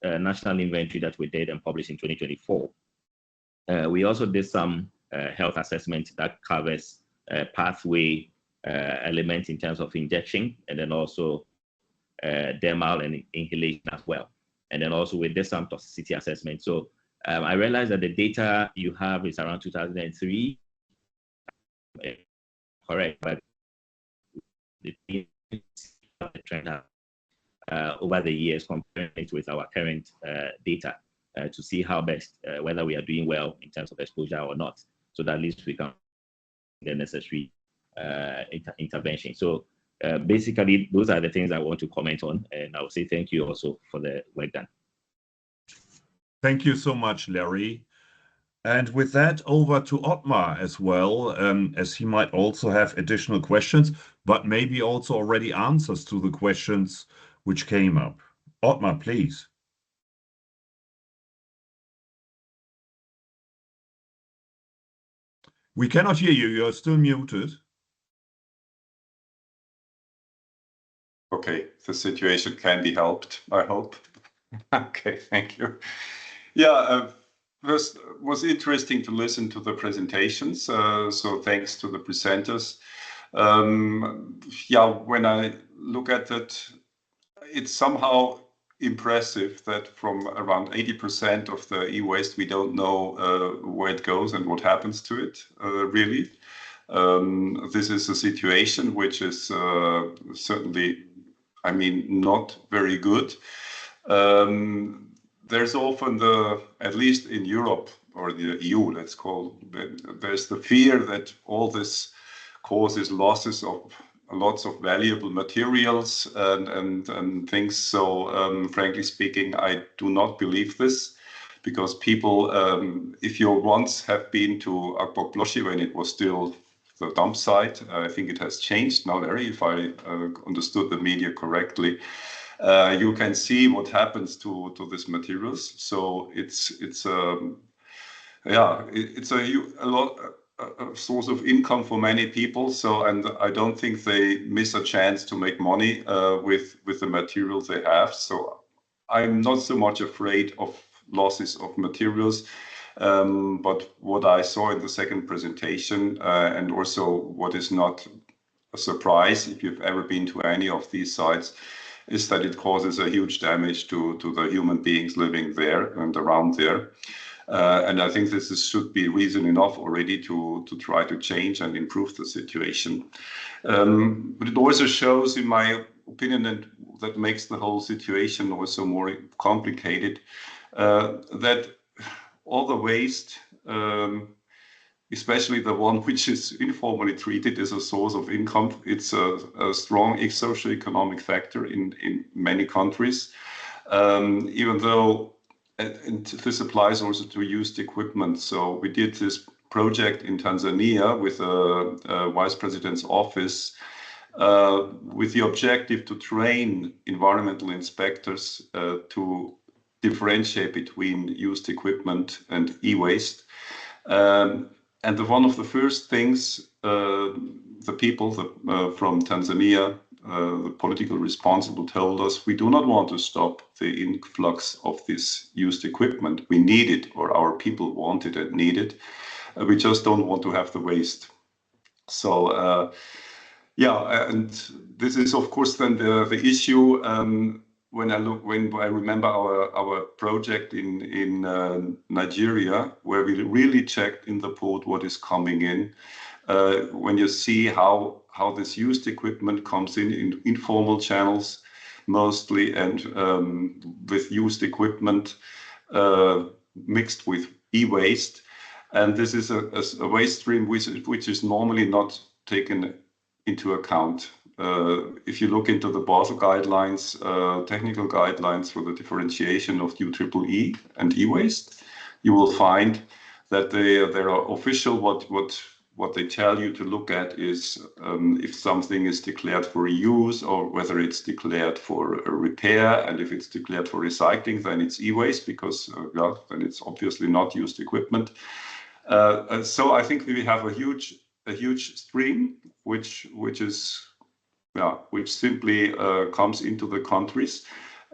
national inventory that we did and published in 2024, We also did some health assessment that covers pathway element in terms of injection, and then also dermal and inhalation as well. And then also we did some toxicity assessment. So I realized that the data you have is around 2003. Correct, but the trend over the years, comparing it with our current data to see how best, whether we are doing well in terms of exposure or not, so that at least we can the necessary intervention. So basically, those are the things I want to comment on, and I will say thank you also for the work done. Thank you so much, Larry. And with that, over to Ottmar as well, as he might also have additional questions, but maybe also already answers to the questions which came up. Ottmar, please. We cannot hear you. You are still muted. Okay, the situation can be helped, I hope. Okay, thank you. Yeah, first, it was interesting to listen to the presentations, so thanks to the presenters. Yeah, when I look at it, it's somehow impressive that from around 80% of the e-waste, we don't know where it goes and what happens to it, really. This is a situation which is certainly, I mean, not very good. There's often at least in Europe or the EU, let's call it, there's the fear that all this causes losses of lots of valuable materials and things. So frankly speaking, I do not believe this, because people, if you once have been to Agbogbloshie when it was still the dump site, I think it has changed now, Larry, if I understood the media correctly. You can see what happens to these materials. So it's a source of income for many people. So, and I don't think they miss a chance to make money with the materials they have. So I'm not so much afraid of losses of materials. But what I saw in the second presentation, and also what is not a surprise if you've ever been to any of these sites, is that it causes a huge damage to the human beings living there and around there. And I think this should be reason enough already to try to change and improve the situation. But it also shows, in my opinion, and that makes the whole situation also more complicated, that all the waste, especially the one which is informally treated as a source of income, it's a strong socio-economic factor in many countries, even though, and this applies also to used equipment. So we did this project in Tanzania with a vice president's office with the objective to train environmental inspectors to differentiate between used equipment and e-waste. And one of the first things the people from Tanzania, the political responsible, told us, we do not want to stop the influx of this used equipment. We need it, or our people want it and need it. We just don't want to have the waste. So yeah, and this is of course then the issue. When I remember our project in Nigeria, where we really checked in the port what is coming in, when you see how this used equipment comes in informal channels mostly, and with used equipment mixed with e-waste, and this is a waste stream which is normally not taken into account. If you look into the Basel guidelines, technical guidelines for the differentiation of UEEE and e-waste, you will find that there are official, what they tell you to look at is if something is declared for reuse, or whether it's declared for a repair, and if it's declared for recycling, then it's e-waste, because then it's obviously not used equipment. So I think we have a huge stream which simply comes into the countries,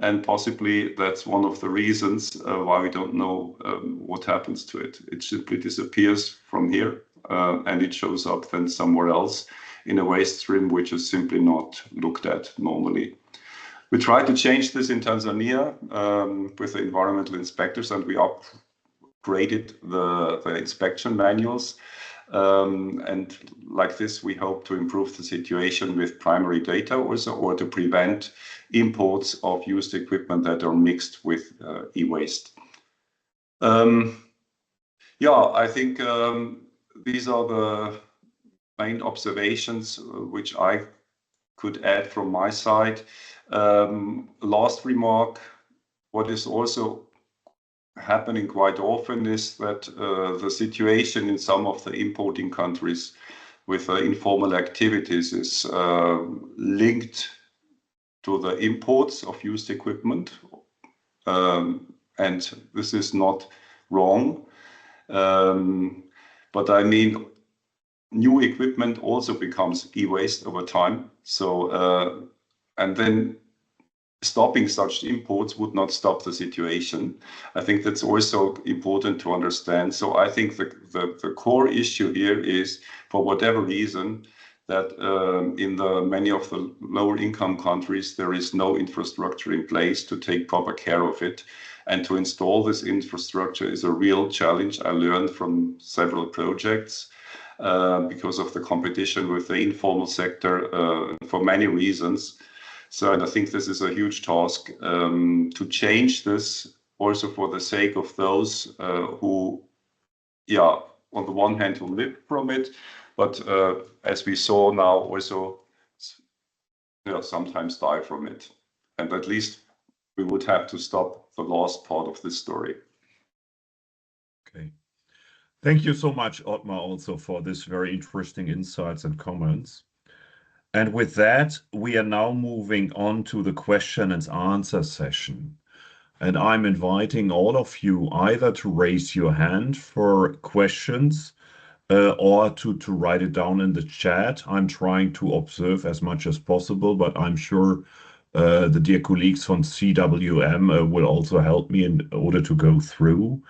And possibly that's one of the reasons why we don't know what happens to it. It simply disappears from here and it shows up then somewhere else in a waste stream, which is simply not looked at normally. We tried to change this in Tanzania with the environmental inspectors, and we upgraded the inspection manuals. And like this, we hope to improve the situation with primary data also, or to prevent imports of used equipment that are mixed with e-waste. Yeah, I think these are the main observations which I could add from my side. Last remark, what is also happening quite often is that the situation in some of the importing countries with informal activities is linked to the imports of used equipment. And this is not wrong. But I mean, new equipment also becomes e-waste over time. So, and then stopping such imports would not stop the situation. I think that's also important to understand. So I think the core issue here is, for whatever reason, that in many of the lower income countries, there is no infrastructure in place to take proper care of it. And to install this infrastructure is a real challenge. I learned from several projects because of the competition with the informal sector for many reasons. So, and I think this is a huge task to change this, also for the sake of those who, yeah, on the one hand, who live from it, but as we saw now, also, you know, sometimes die from it. And at least we would have to stop the last part of this story. Okay. Thank you so much, Ottmar, also for this very interesting insights and comments. And with that, we are now moving on to the question and answer session. And I'm inviting all of you either to raise your hand for questions or to write it down in the chat. I'm trying to observe as much as possible, but I'm sure the dear colleagues from CWM will also help me in order to go through.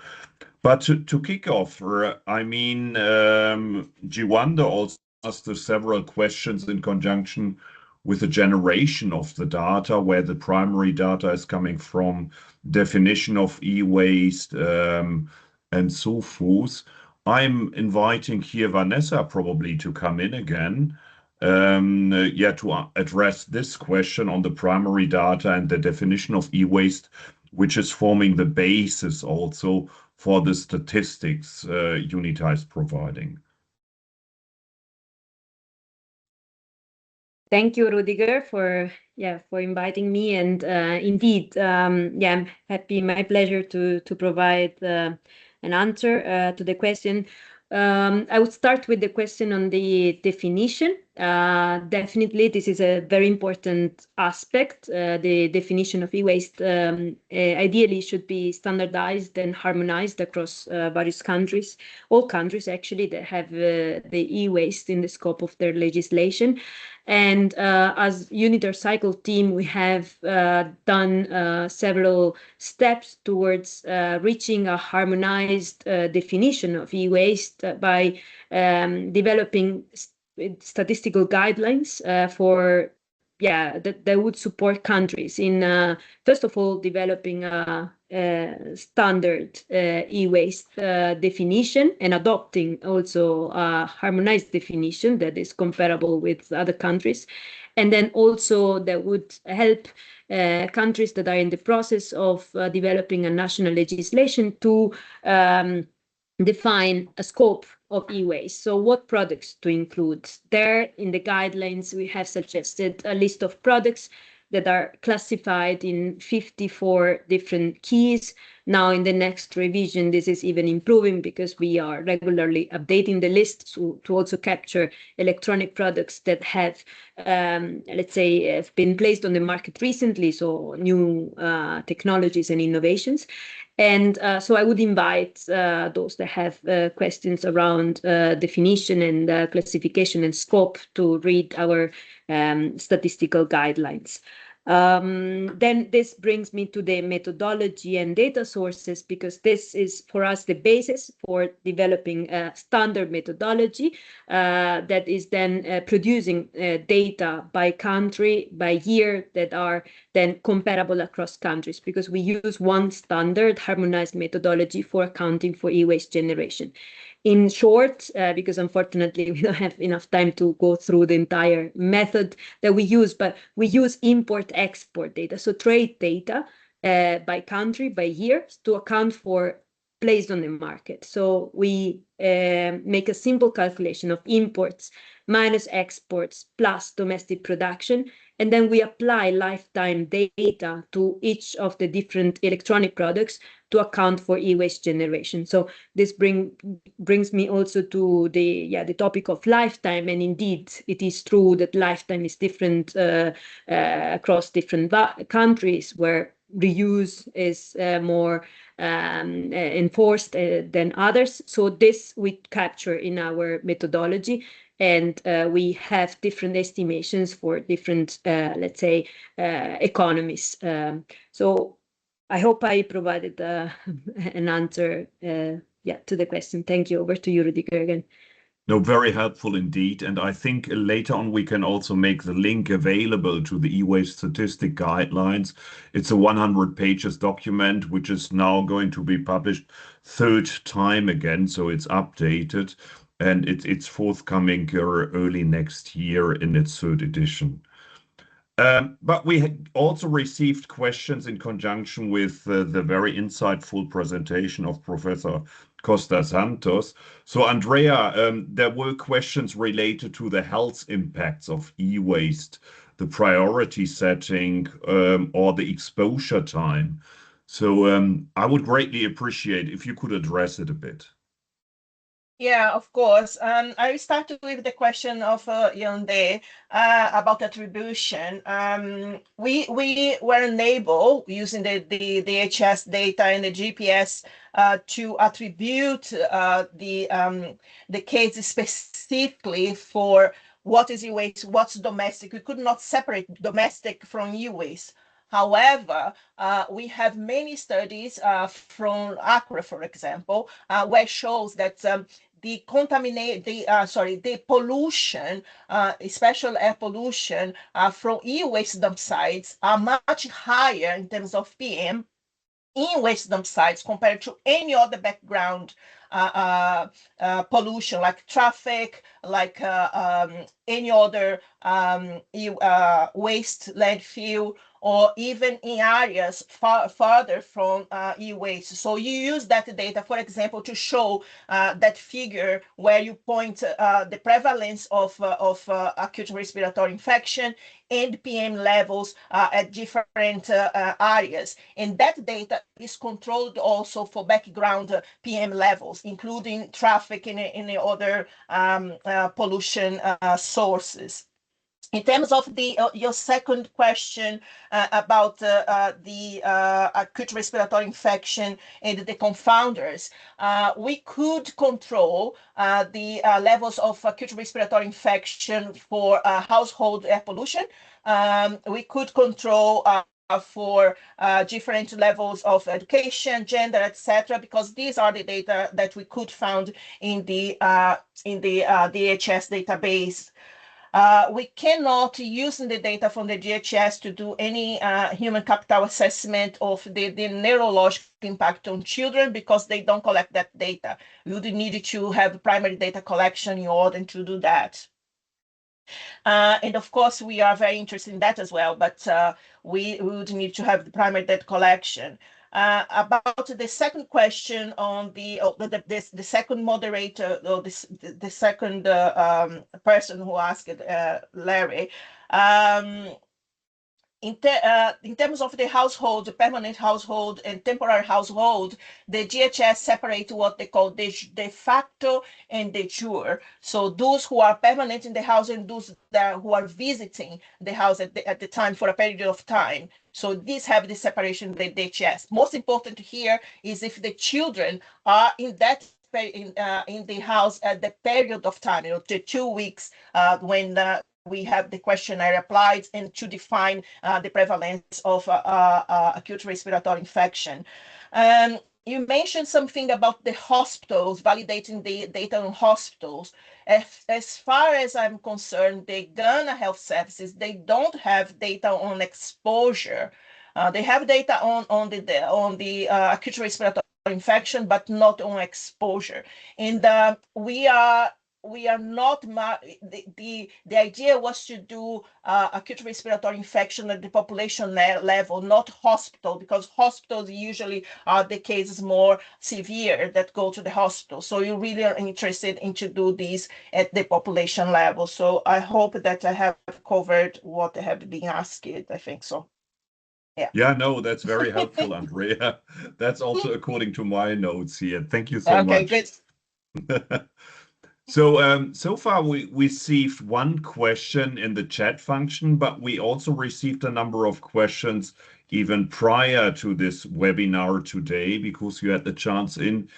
But to kick off, I mean, Jiwanda also asked several questions in conjunction with the generation of the data, where the primary data is coming from, definition of e-waste, and so forth. I'm inviting here Vanessa probably to come in again, to address this question on the primary data and the definition of e-waste, which is forming the basis also for the statistics UNITA is providing. Thank you, Rudiger, for inviting me. And indeed, I'm happy, my pleasure to provide an answer to the question. I would start with the question on the definition. Definitely, this is a very important aspect. The definition of e-waste ideally should be standardized and harmonized across various countries, all countries actually that have the e-waste in the scope of their legislation. And as UNITAR Cycle team, we have done several steps towards reaching a harmonized definition of e-waste by developing statistical guidelines that would support countries in, first of all, developing a standard e-waste definition and adopting also a harmonized definition that is comparable with other countries. And then also that would help countries that are in the process of developing a national legislation to define a scope of e-waste. So what products to include? There in the guidelines, we have suggested a list of products that are classified in 54 different keys. Now in the next revision, this is even improving because we are regularly updating the list to also capture electronic products that have, let's say, have been placed on the market recently, so new technologies and innovations. And so I would invite those that have questions around definition and classification and scope to read our statistical guidelines. Then this brings me to the methodology and data sources, because this is for us the basis for developing a standard methodology that is then producing data by country, by year, that are then comparable across countries, because we use one standard harmonized methodology for accounting for e-waste generation. In short, because unfortunately we don't have enough time to go through the entire method that we use, but we use import-export data, so trade data by country, by year, to account for placed on the market. So we make a simple calculation of imports minus exports plus domestic production, and then we apply lifetime data to each of the different electronic products to account for e-waste generation. So this brings me also to the topic of lifetime, and indeed it is true that lifetime is different across different countries, where reuse is more enforced than others. So this we capture in our methodology, and we have different estimations for different, let's say, economies. So I hope I provided an answer to the question. Thank you. Over to you, Rudiger, again. No, very helpful indeed. And I think later on we can also make the link available to the e-waste statistic guidelines. It's a 100 pages document, which is now going to be published third time again. So it's updated, and it's forthcoming early next year in its third edition. But we also received questions in conjunction with the very insightful presentation of Professor Costa Santos. So Andrea, there were questions related to the health impacts of e-waste, the priority setting, or the exposure time. So I would greatly appreciate if you could address it a bit. Yeah, of course. I will start with the question of Yonde about attribution. We were unable, using the DHS data and the GPS, to attribute the case specifically for what is e-waste, what's domestic. We could not separate domestic from e-waste. However, we have many studies from ACRA, for example, where it shows that the pollution, especially air pollution from e-waste dump sites, are much higher in terms of PM in waste dump sites compared to any other background pollution, like traffic, like any other waste landfill, or even in areas farther from e-waste. So you use that data, for example, to show that figure where you point the prevalence of acute respiratory infection and PM levels at different areas. And that data is controlled also for background PM levels, including traffic and any other pollution sources. In terms of your second question about the acute respiratory infection and the confounders, we could control the levels of acute respiratory infection for household air pollution. We could control for different levels of education, gender, etc., because these are the data that we could find in the DHS database. We cannot use the data from the DHS to do any human capital assessment of the neurological impact on children, because they don't collect that data. We would need to have primary data collection in order to do that. And of course, we are very interested in that as well, but we would need to have the primary data collection. About the second question on the second moderator, or the second person who asked it, Larry, in terms of the household, the permanent household and temporary household, the DHS separate what they call de facto and de jure. So those who are permanent in the house and those who are visiting the house at the time for a period of time. So these have the separation with the DHS. Most important here is if the children are in that in the house at the period of time, the 2 weeks when we have the questionnaire applied and to define the prevalence of acute respiratory infection. You mentioned something about the hospitals, validating the data on hospitals. As far as I'm concerned, the Ghana Health Services, they don't have data on exposure. They have data on the acute respiratory infection, but not on exposure. And we are not, the idea was to do acute respiratory infection at the population level, not hospital, because hospitals usually are the cases more severe that go to the hospital. So you really are interested in to do this at the population level. So I hope that I have covered what I have been asked. I think so. Yeah, no, that's very helpful, Andrea. That's also according to my notes here. Thank you so much. Okay, good. So far we received one question in the chat function, but we also received a number of questions even prior to this webinar today, because you had the chance in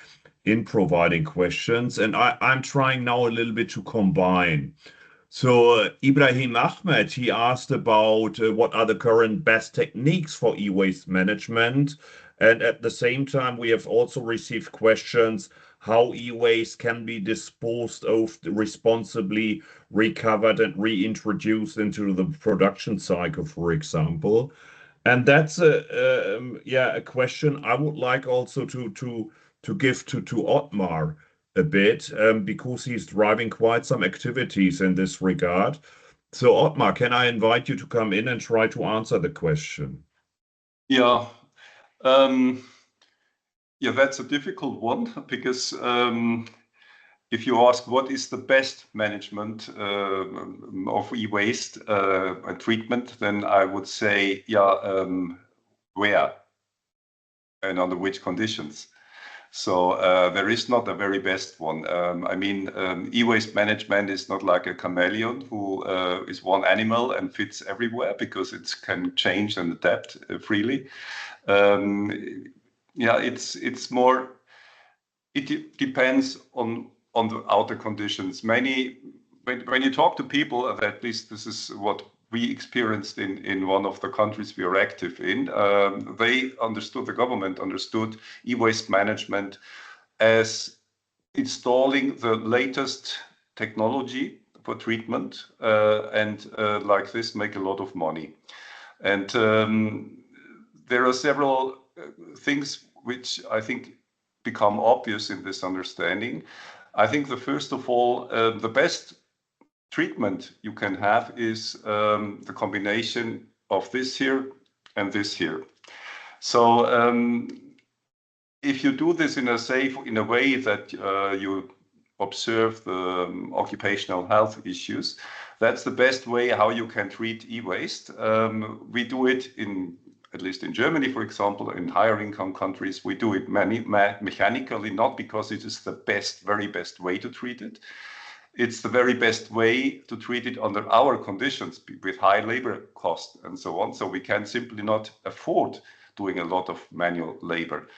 providing questions. And I'm trying now a little bit to combine. So Ibrahim Ahmed, he asked about what are the current best techniques for e-waste management. And at the same time, we have also received questions how e-waste can be disposed of, responsibly recovered and reintroduced into the production cycle, for example. And that's a question I would like also to give to Ottmar a bit, because he's driving quite some activities in this regard. So Ottmar, can I invite you to come in and try to answer the question? Yeah. Yeah, that's a difficult one, because if you ask what is the best management of e-waste and treatment, then I would say, where and under which conditions. So there is not a very best one. I mean, e-waste management is not like a chameleon who is one animal and fits everywhere, because it can change and adapt freely. Yeah, it's more, it depends on the outer conditions. When you talk to people, at least this is what we experienced in one of the countries we are active in, the government understood e-waste management as installing the latest technology for treatment, and like this make a lot of money. And there are several things which I think become obvious in this understanding. I think first of all, the best treatment you can have is the combination of this here and this here. So if you do this in a way that you observe the occupational health issues, that's the best way how you can treat e-waste. We do it at least in Germany, for example, in higher income countries, we do it mechanically, not because it is the very best way to treat it. It's the very best way to treat it under our conditions with high labor costs and so on. So we can simply not afford doing a lot of manual labor.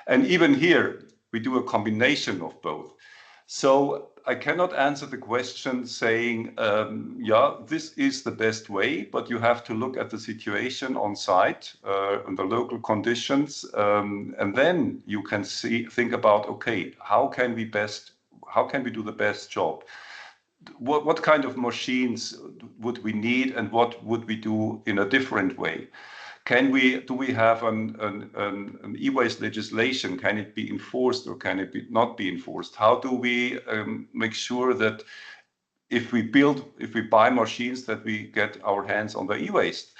And even here, we do a combination of both. So I cannot answer the question saying, this is the best way, but you have to look at the situation on site and the local conditions. And then you can think about, okay, how can we do the best job? What kind of machines would we need, and what would we do in a different way? Do we have an e-waste legislation? Can it be enforced, or can it not be enforced? How do we make sure that if we buy machines, that we get our hands on the e-waste?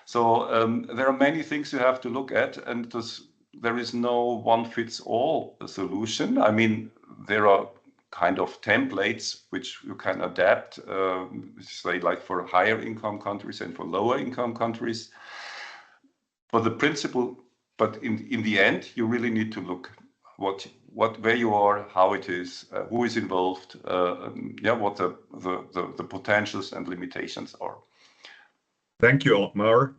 So there are many things you have to look at, and there is no one-fits-all solution. I mean, there are kind of templates which you can adapt, say like for higher income countries and for lower income countries. For the principle, but in the end, you really need to look where you are, how it is, who is involved, what the potentials and limitations are. Thank you, Ottmar.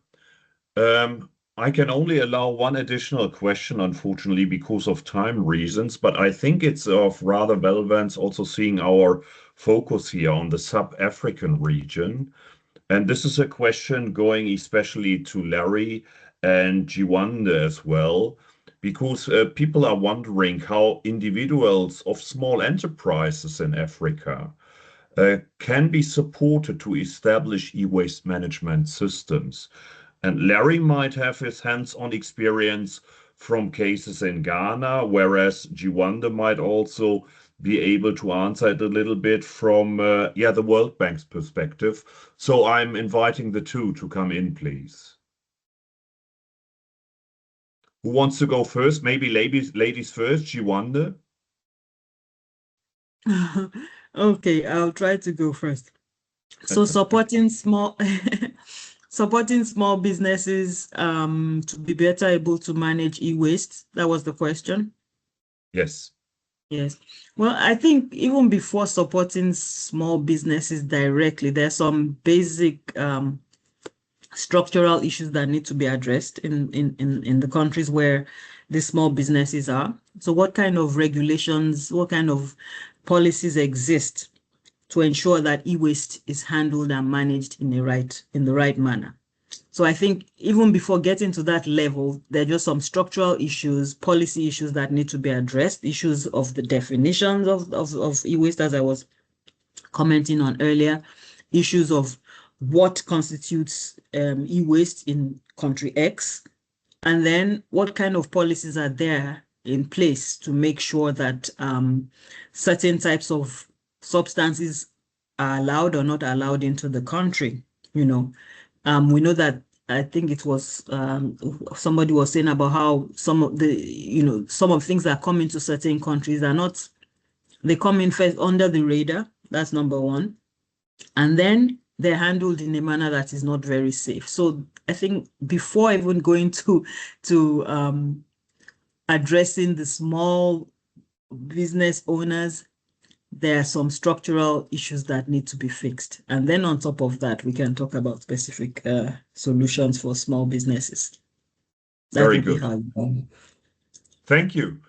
I can only allow one additional question, unfortunately, because of time reasons, but I think it's of rather relevance also seeing our focus here on the sub-African region. And this is a question going especially to Larry and Jiwande as well, because people are wondering how individuals of small enterprises in Africa can be supported to establish e-waste management systems. And Larry might have his hands-on experience from cases in Ghana, whereas Jiwande might also be able to answer it a little bit from the World Bank's perspective. So I'm inviting the two to come in, please. Who wants to go first? Maybe ladies first, Jiwande. Okay, I'll try to go first. So supporting small businesses to be better able to manage e-waste. That was the question. Yes. Yes. Well, I think even before supporting small businesses directly, there's some basic structural issues that need to be addressed in the countries where the small businesses are. So what kind of regulations, what kind of policies exist to ensure that e-waste is handled and managed in the right manner? So I think even before getting to that level, there are just some structural issues, policy issues that need to be addressed, issues of the definitions of e-waste, as I was commenting on earlier, issues of what constitutes e-waste in country X, and then what kind of policies are there in place to make sure that certain types of substances are allowed or not allowed into the country. We know that, I think it was somebody was saying about how some of things that come into certain countries are not, they come in first under the radar. That's number one. And then they're handled in a manner that is not very safe. So I think before even going to addressing the small business owners, there are some structural issues that need to be fixed. And then on top of that, we can talk about specific solutions for small businesses. Very good. Thank you.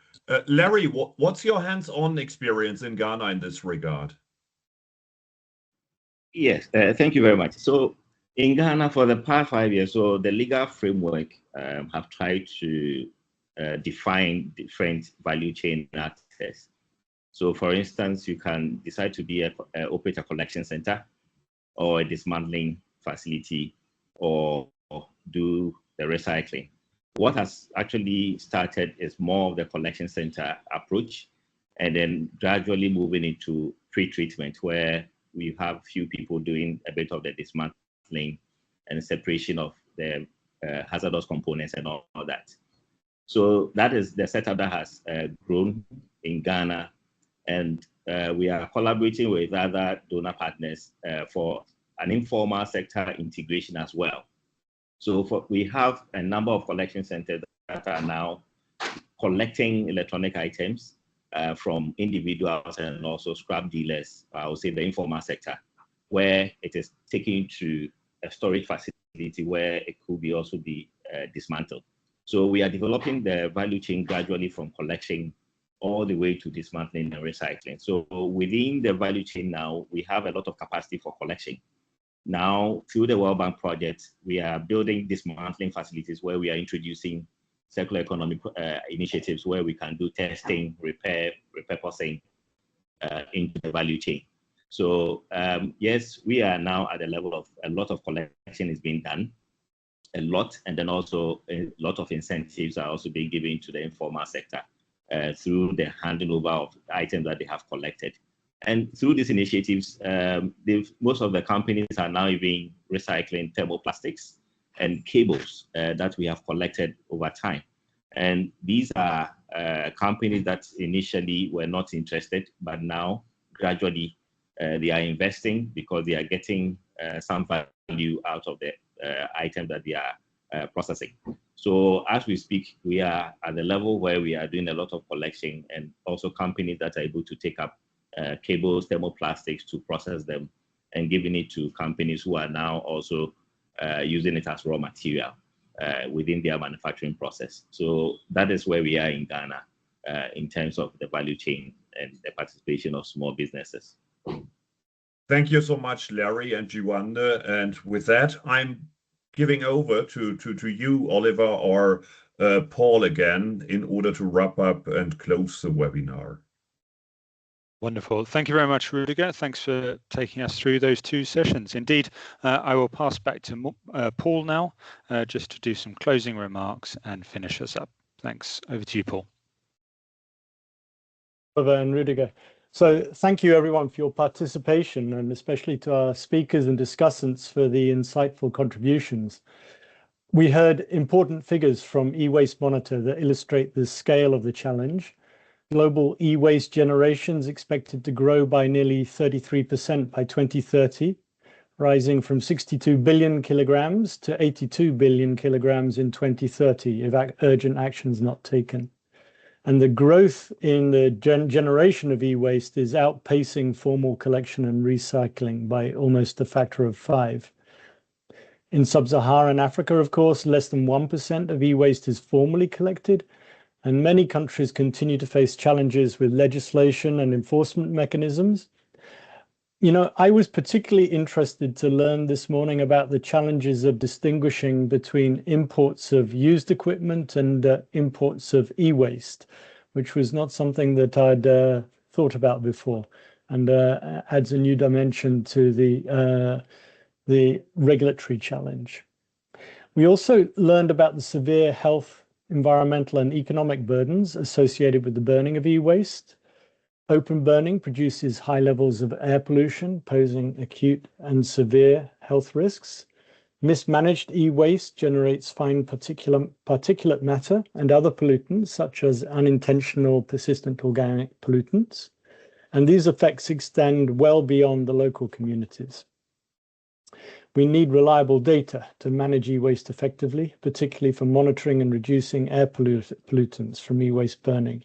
Larry, what's your hands-on experience in Ghana in this regard? Yes, thank you very much. So in Ghana, for the past 5 years, so the legal framework have tried to define different value chain actors. So for instance, you can decide to operate a collection center or a dismantling facility or do the recycling. What has actually started is more of the collection center approach, and then gradually moving into pre-treatment, where we have few people doing a bit of the dismantling and separation of the hazardous components and all that. So that is the setup that has grown in Ghana, and we are collaborating with other donor partners for an informal sector integration as well. So we have a number of collection centers that are now collecting electronic items from individuals and also scrap dealers, I would say the informal sector, where it is taken to a storage facility where it could also be dismantled. So we are developing the value chain gradually from collection all the way to dismantling and recycling. So within the value chain now, we have a lot of capacity for collection. Now, through the World Bank project, we are building dismantling facilities where we are introducing circular economic initiatives where we can do testing, repair, repurposing into the value chain. So yes, we are now at the level of a lot of collection is being done, a lot, and then also a lot of incentives are also being given to the informal sector through the handing over of items that they have collected. And through these initiatives, most of the companies are now even recycling thermoplastics and cables that we have collected over time. And these are companies that initially were not interested, but now gradually they are investing because they are getting some value out of the items that they are processing. So as we speak, we are at the level where we are doing a lot of collection, and also companies that are able to take up cables, thermoplastics to process them and giving it to companies who are now also using it as raw material. within their manufacturing process. So that is where we are in Ghana in terms of the value chain and the participation of small businesses. Thank you so much, Larry and Jiwande. And with that, I'm giving over to you, Oliver, or Paul again, in order to wrap up and close the webinar. Wonderful. Thank you very much, Rudiger. Thanks for taking us through those two sessions. Indeed, I will pass back to Paul now, just to do some closing remarks and finish us up. Thanks. Over to you, Paul. Oliver and Rudiger. So thank you everyone for your participation, and especially to our speakers and discussants for the insightful contributions. We heard important figures from eWaste Monitor that illustrate the scale of the challenge. Global e-waste generation is expected to grow by nearly 33% by 2030, rising from 62 billion kilograms to 82 billion kilograms in 2030 if urgent action is not taken. And the growth in the generation of e-waste is outpacing formal collection and recycling by almost a factor of 5. In sub-Saharan Africa, of course, less than 1% of e-waste is formally collected, and many countries continue to face challenges with legislation and enforcement mechanisms. You know, I was particularly interested to learn this morning about the challenges of distinguishing between imports of used equipment and imports of e-waste, which was not something that I'd thought about before, and adds a new dimension to the regulatory challenge. We also learned about the severe health, environmental and economic burdens associated with the burning of e-waste. Open burning produces high levels of air pollution, posing acute and severe health risks. Mismanaged e-waste generates fine particulate matter and other pollutants, such as unintentional persistent organic pollutants. And these effects extend well beyond the local communities. We need reliable data to manage e-waste effectively, particularly for monitoring and reducing air pollutants from e-waste burning.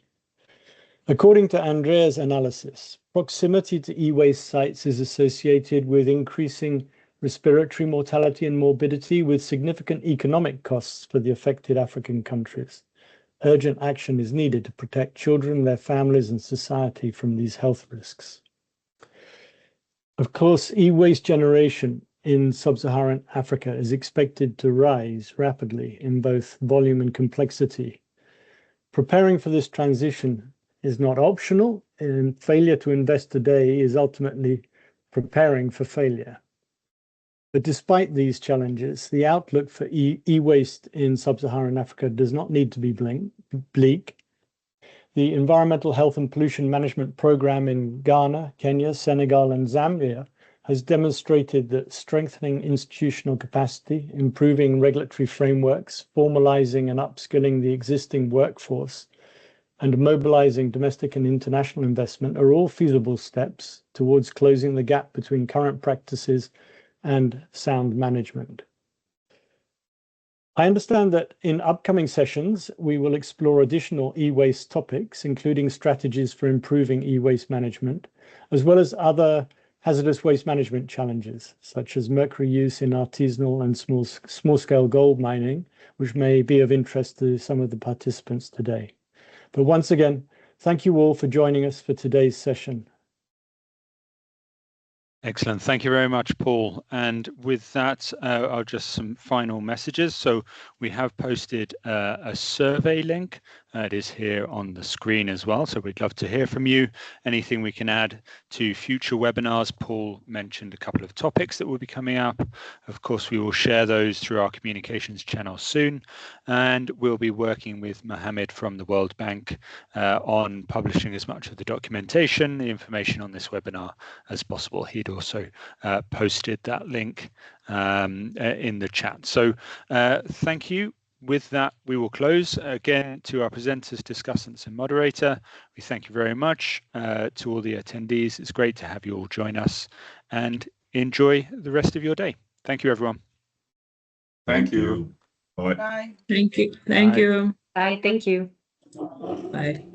According to Andrea's analysis, proximity to e-waste sites is associated with increasing respiratory mortality and morbidity, with significant economic costs for the affected African countries. Urgent action is needed to protect children, their families, and society from these health risks. Of course, e-waste generation in sub-Saharan Africa is expected to rise rapidly in both volume and complexity. Preparing for this transition is not optional, and failure to invest today is ultimately preparing for failure. But despite these challenges, the outlook for e-waste in sub-Saharan Africa does not need to be bleak. The Environmental Health and Pollution Management Program in Ghana, Kenya, Senegal, and Zambia has demonstrated that strengthening institutional capacity, improving regulatory frameworks, formalizing and upskilling the existing workforce, and mobilizing domestic and international investment are all feasible steps towards closing the gap between current practices and sound management. I understand that in upcoming sessions, we will explore additional e-waste topics, including strategies for improving e-waste management, as well as other hazardous waste management challenges, such as mercury use in artisanal and small-scale gold mining, which may be of interest to some of the participants today. But once again, thank you all for joining us for today's session. Excellent. Thank you very much, Paul. And with that, I'll just some final messages. So we have posted a survey link. It is here on the screen as well. So we'd love to hear from you. Anything we can add to future webinars. Paul mentioned a couple of topics that will be coming up. Of course, we will share those through our communications channel soon. And we'll be working with Mohammed from the World Bank on publishing as much of the documentation, the information on this webinar as possible. He'd also posted that link in the chat. So thank you. With that, we will close. Again, to our presenters, discussants, and moderator, we thank you very much. To all the attendees, it's great to have you all join us, and enjoy the rest of your day. Thank you, everyone. Thank you. Bye. Bye. Thank you. Thank Bye. you. Bye. Thank you. Bye.